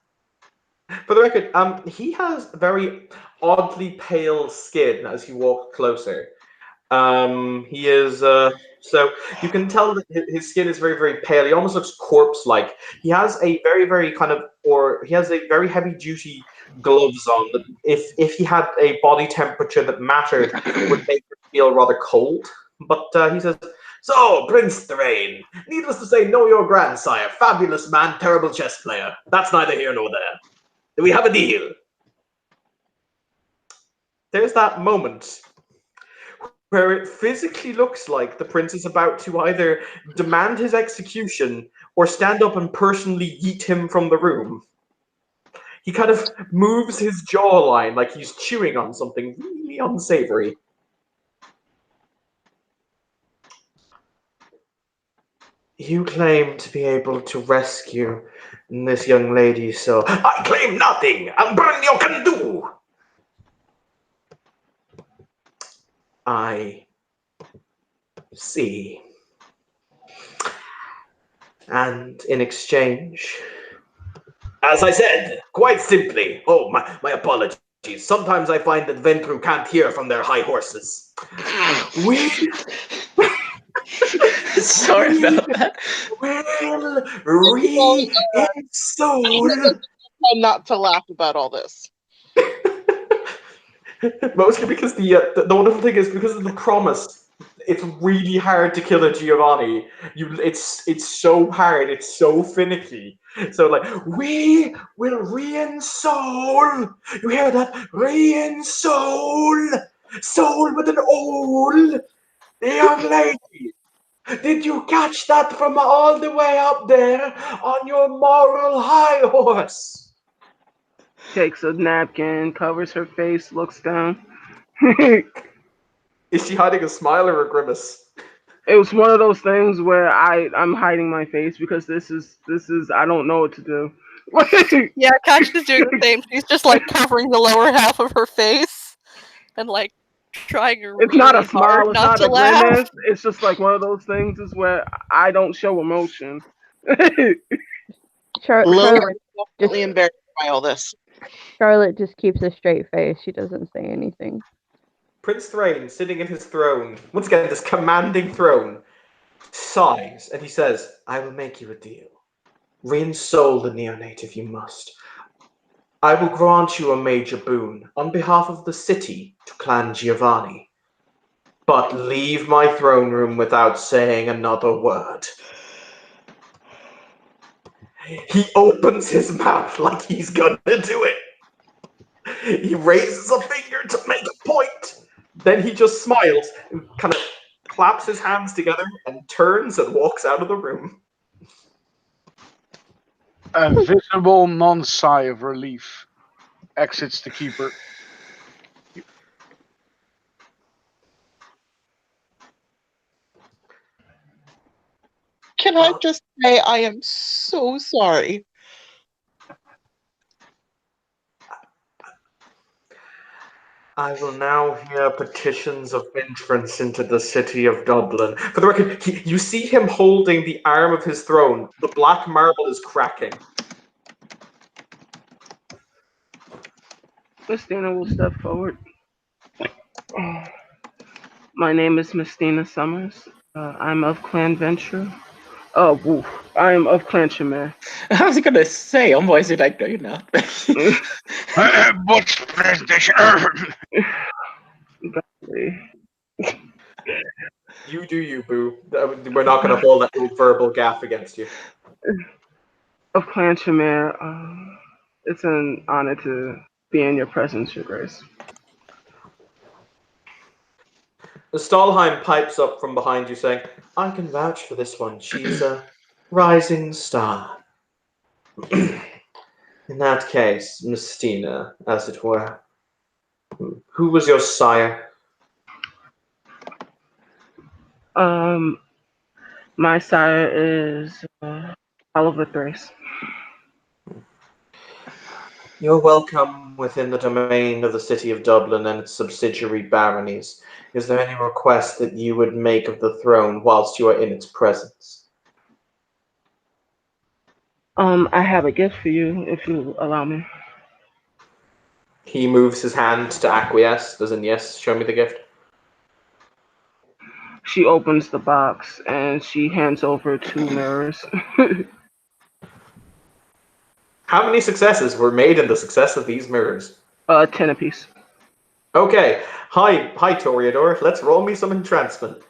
For the record, he has very oddly pale skin as you walk closer. He is so you can tell that his skin is very, very pale. He almost looks corpse-like. He has a very, very he has a very heavy-duty gloves on that if he had a body temperature that mattered would make him feel rather cold. But he says, "So, Prince Thrain, needless to say, know your grandsire. Fabulous man, terrible chess player. That's neither here nor there. Do we have a deal?" There's that moment where it physically looks like the prince is about to either demand his execution or stand up and personally yeet him from the room. He kind of moves his jawline like he's chewing on something really unsavory. You claim to be able to rescue this young lady, so I claim nothing. I'll burn your canoe. I see. And in exchange, as I said, quite simply, my apologies. Sometimes I find that Ventru can't hear from their high horses. Sorry about that. Will re-ensoul. Not to laugh about all this. Mostly because the wonderful thing is because of the promise. It's really hard to kill a Giovanni. It's so hard. It's so finicky. So like we will re-ensoul. You hear that? Re-ensoul. Soul with an owl. Young lady. Did you catch that from all the way up there on your moral high horse? Takes a napkin, covers her face, looks down. Is she hiding a smile or a grimace? It was one of those things where I'm hiding my face because this is I don't know what to do. Yeah, Catch is doing the same. She's just like covering the lower half of her face and like trying really It's not a smile, hard it's not not to a laugh. grimace. It's just like one of those things is where I don't show emotion. Charlotte Definitely embarrassed by all this. Charlotte just keeps a straight face. She doesn't say anything. Prince Thrain, sitting in his throne, once again, this commanding throne, sighs and he says, I will make you a deal. Re-ensoul the neonate if you must. I will grant you a major boon on behalf of the city to Clan Giovanni. But leave my throne room without saying another word. He opens his mouth like he's gonna do it. He raises a finger to make a point. Then he just smiles and kind of claps his hands together and turns and walks out of the room. A visible non-sigh of relief exits the keeper. Can I just say I am so sorry? I will now hear petitions of entrance into the city of Dublin. For the record, you see him holding the arm of his throne. The black marble is cracking. Mistina will step forward. My name is Mistina Summers. I'm of Clan Venture. Oh, woof. I am of Clan Chimay. I was gonna say, why is it like, no, you're not. What's presentation? You do you, boo. We're not going to hold that verbal gaff against you. Of Clan Chimay, it's an honor to be in your presence, Your Grace. The Stalheim pipes up from behind you saying, I can vouch for this one. She's a rising star. In that case, Mistina, as it were, who was your sire? My sire is Oliver Thrace. You're welcome within the domain of the city of Dublin and its subsidiary baronies. Is there any request that you would make of the throne whilst you are in its presence? I have a gift for you, if you allow me. He moves his hand to acquiesce, as in, yes, show me the gift. She opens the box and she hands over 2 mirrors. How many successes were made in the success of these mirrors? 10 apiece. Okay. Hi, Toreador. Let's roll me some entrancement.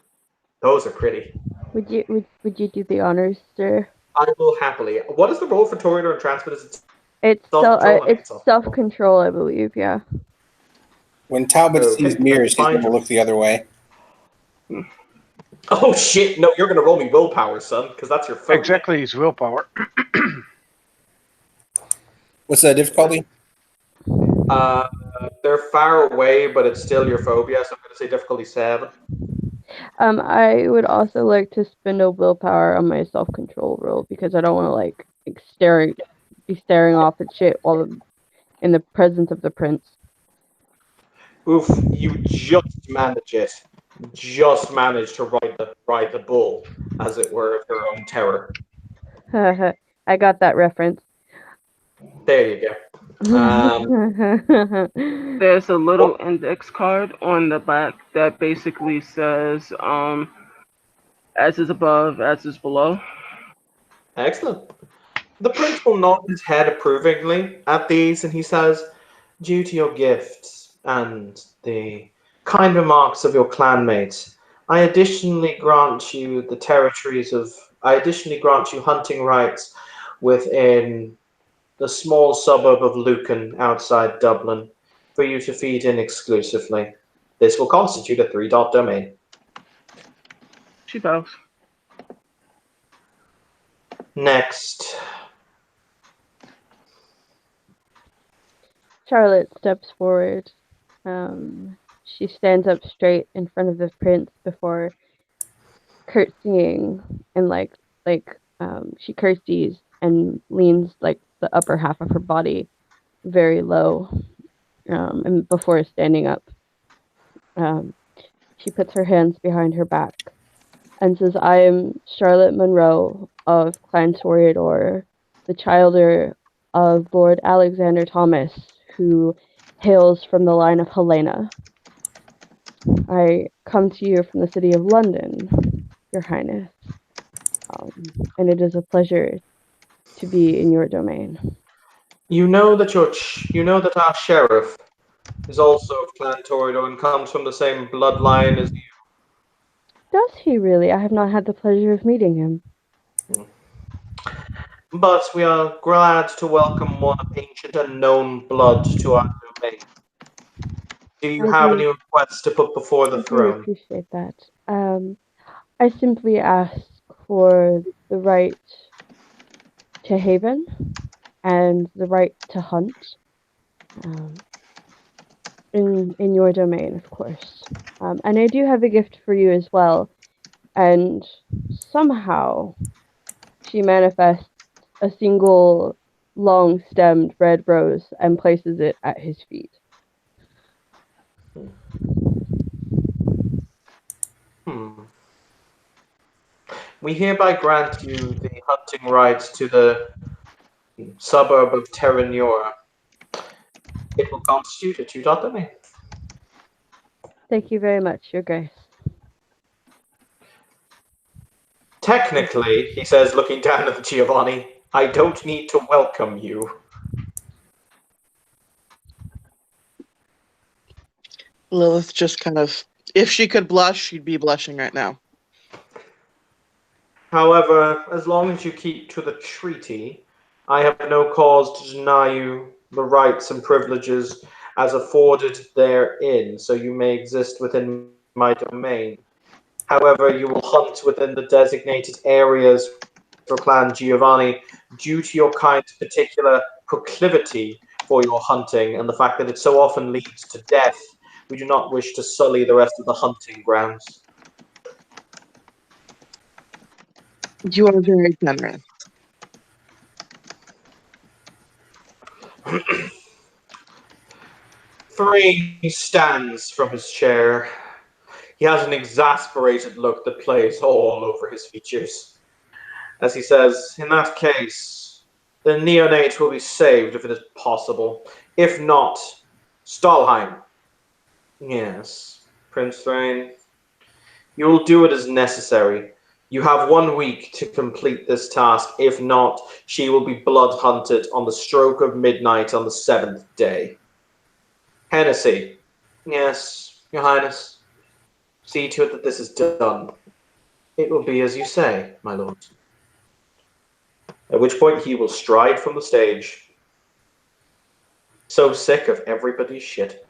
Those are pretty. Would you do the honors, sir? I will happily. What is the roll for Toreador entrancement? Is It's self-control? it's self-control, I believe. Yeah. When Talbot sees mirrors, he's going to look the other way. Oh shit! No, you're going to roll me willpower, son, because that's your phobia. Exactly, his willpower. What's the difficulty? They're far away, but it's still your phobia, so I'm going to say difficulty 7. I would also like to spend a willpower on my self-control roll because I don't want to be staring off at shit while I'm in the presence of the prince. Oof! You just manage it. Just managed to ride the bull, as it were, of your own terror. I got that reference. There you go. There's a little index card on the back that basically says, as is above, as is below. Excellent. The prince will nod his head approvingly at these, and he says, due to your gifts and the kind remarks of your clanmates, I additionally grant you hunting rights within the small suburb of Lucan outside Dublin for you to feed in exclusively. This will constitute a 3-dot domain. She bows. Next. Charlotte steps forward. She stands up straight in front of the prince before curtsying and she curtsies and leans like the upper half of her body very low and before standing up. She puts her hands behind her back and says, I am Charlotte Monroe of Clan Toreador, the childer of Lord Alexander Thomas, who hails from the line of Helena. I come to you from the city of London, Your Highness, and it is a pleasure to be in your domain. You know that our sheriff is also of Clan Torido and comes from the same bloodline as you. Does he really? I have not had the pleasure of meeting him. But we are glad to welcome one of ancient and known blood to our domain. Do you have any requests to put before the I do throne? appreciate that. I simply ask for the right to haven and the right to hunt. In your domain, of course. And I do have a gift for you as well. And somehow she manifests a single long stemmed red rose and places it at his feet. Hmm. We hereby grant you the hunting rights to the suburb of Terranura. It will constitute a two-dot domain. Thank you very much, Your Grace. Technically, he says, looking down at the Giovanni, I don't need to welcome you. Lilith just kind of, if she could blush, she'd be blushing right now. However, as long as you keep to the treaty, I have no cause to deny you the rights and privileges as afforded therein, so you may exist within my domain. However, you will hunt within the designated areas for Clan Giovanni due to your kind's particular proclivity for your hunting and the fact that it so often leads to death. We do not wish to sully the rest of the hunting grounds. You are very generous. Thrain stands from his chair. He has an exasperated look that plays all over his features. As he says, in that case, the neonate will be saved if it is possible. If not, Stalheim. Yes, Prince Thrain. You will do it as necessary. You have 1 week to complete this task. If not, she will be blood hunted on the stroke of midnight on the 7th day. Hennessy. Yes, Your Highness. See to it that this is done. It will be as you say, my lord. At which point he will stride from the stage. So sick of everybody's shit.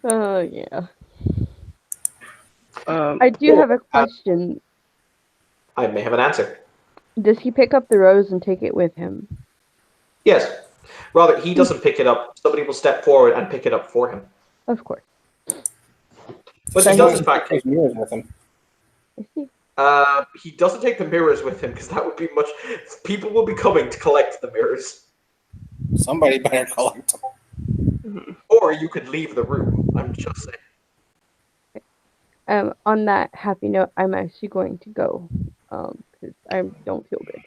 Oh, yeah. Um, I do have a question. I may have an answer. Does he pick up the rose and take it with him? Yes. Rather, he doesn't pick it up. Somebody will step forward and pick it up for him. Of course. But So he he does, in can fact, Those mirrors with him. I see. he doesn't take the mirrors with him because that would be much. People will be coming to collect the mirrors. Somebody better collect them. Or you could leave the room. I'm just saying. On that happy note, I'm actually going to go, because I don't feel good.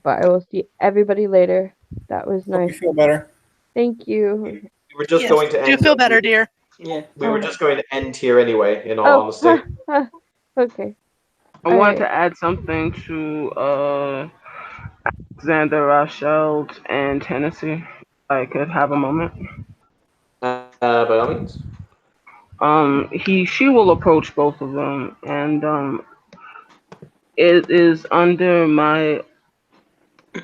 But I will see everybody later. That was Hope you nice. feel better. Thank you. We were just Yes. going to end. Do you feel better, dear? Yeah. We were just going to end here anyway, in all honesty. Okay. I wanted to add something to Alexander, Rothschild, and Tennessee. I could have a moment. By all means. She will approach both of them, and it is under my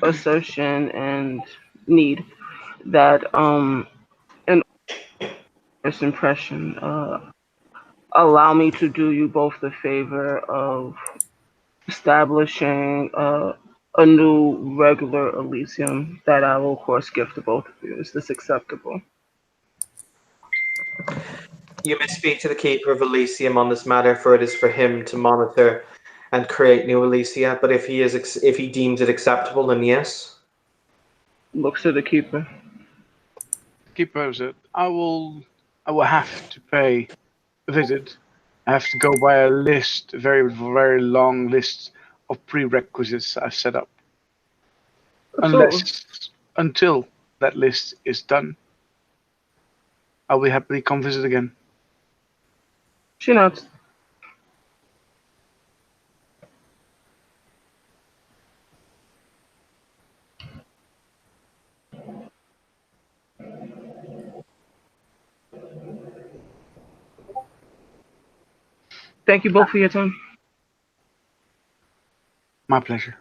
assertion and need that in this impression, allow me to do you both the favor of establishing a new regular Elysium that I will of course give to both of you. Is this acceptable? You may speak to the Keeper of Elysium on this matter, for it is for him to monitor and create new Elysia. But if he deems it acceptable, then yes. Looks to the keeper. Keeper said, I will have to pay a visit. I have to go by a list, a very, very long list of prerequisites I've set up. Until that list is done, I will happily come visit again. She nods. Thank you both for your time. My pleasure.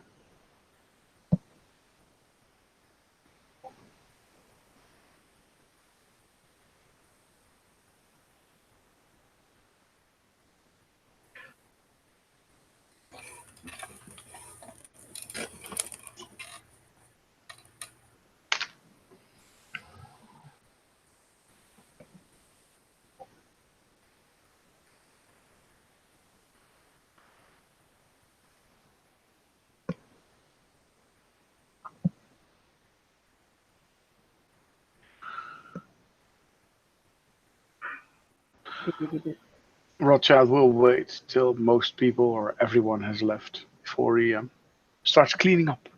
Rothschild will wait till most people or everyone has left before he starts cleaning up.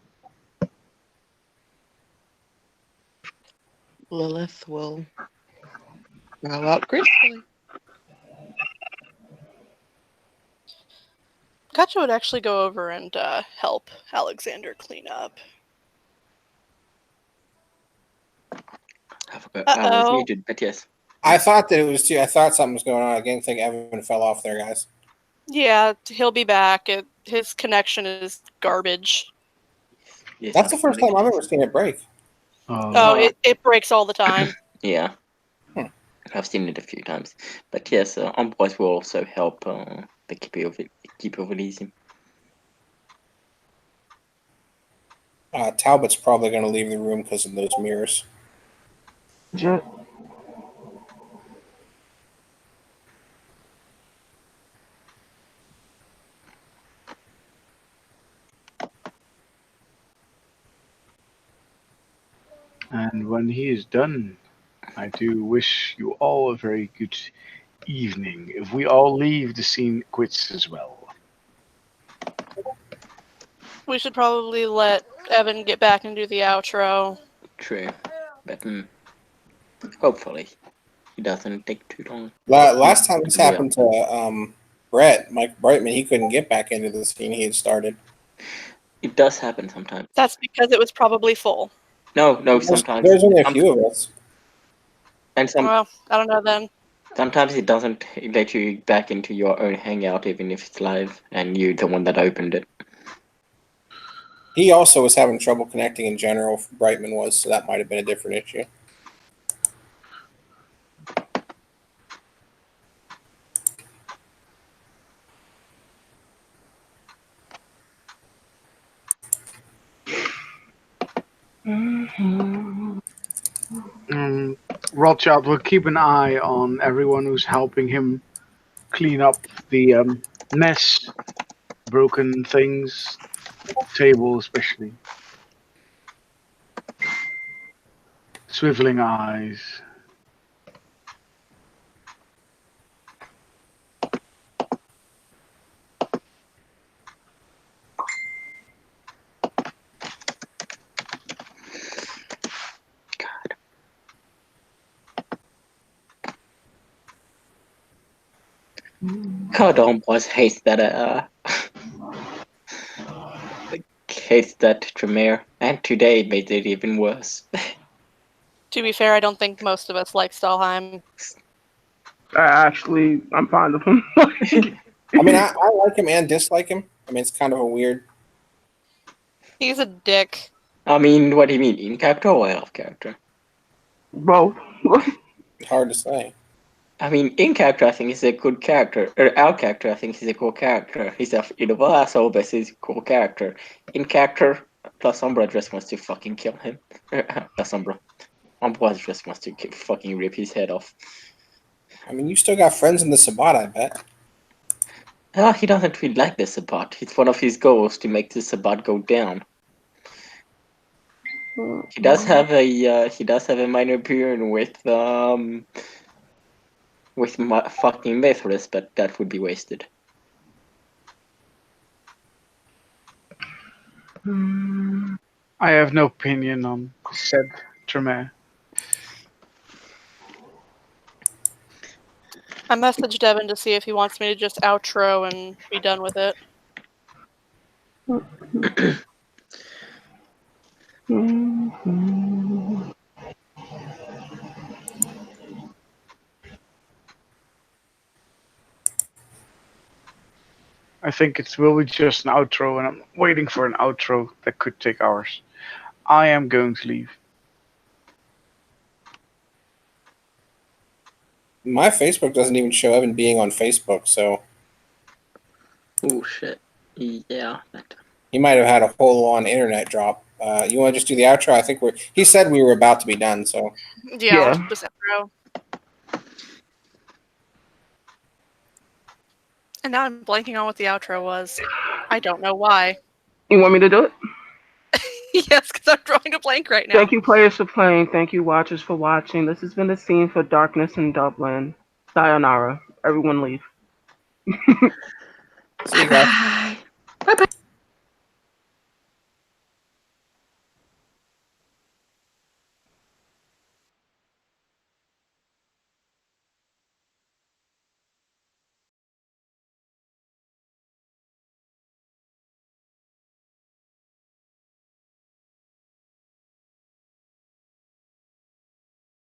Lilith will bow out gracefully. Katja would actually go over and help Alexander clean up. I forgot I was muted, but yes. I thought that it was too. I thought something was going on. I didn't think Evan fell off there, guys. Yeah, he'll be back. His connection is garbage. Yes, That's the first time I've ever seen it break. Oh, it breaks all the time. Yeah. I've seen it a few times. But yes, Envoys will also help the Keeper of Elysium. Talbot's probably going to leave the room because of those mirrors. Jet. And when he is done, I do wish you all a very good evening. If we all leave, the scene quits as well. We should probably let Evan get back and do the outro. True. But hopefully it doesn't take too long. Last time this happened to Brett, Mike Brightman, he couldn't get back into the scene he had started. It does happen sometimes. That's because it was probably full. No, sometimes. There's only a few of us. And Well, I don't know then. Sometimes it doesn't let you back into your own hangout, even if it's live, and you're the one that opened it. He also was having trouble connecting in general, Brightman was, so that might have been a different issue. Rothschild will keep an eye on everyone who's helping him clean up the mess, broken things, table especially. Swiveling eyes. God, Envoys hates that hates that Tremere, and today it made it even worse. To be fair, I don't think most of us like Stalheim. I'm fond of him. I mean, I like him and dislike him. I mean, it's kind of a weird. He's a dick. I mean, what do you mean, in character or out of character? Both. Hard to say. I mean, in character, I think he's a good character. Or out character, I think he's a cool character. He's a evil asshole, but he's a cool character. In character, Plus Umbra just wants to fucking kill him. Plus Umbra. Umbra just wants to fucking rip his head off. I mean, you still got friends in the Sabbat, I bet. He doesn't really like the Sabbat. It's one of his goals to make the Sabbat go down. He does have a minor burn with fucking Mithras, but that would be wasted. I have no opinion on said Tremere. I messaged Evan to see if he wants me to just outro and be done with it. think it will be just an outro, and I'm waiting for an outro that could take hours. I am going to leave. My Facebook doesn't even show Evan being on Facebook, so Oh shit. Yeah. he might have had a full-on internet drop. You want to just do the outro? I think he said we were about to be done, so. Yeah, Yeah. I'll just intro. And now I'm blanking on what the outro was. I don't know why. You want me to do it? Yes, because I'm drawing a blank right now. Thank you, players, for playing. Thank you, watchers, for watching. This has been the scene for Darkness in Dublin. Sayonara. Everyone leave. See you guys.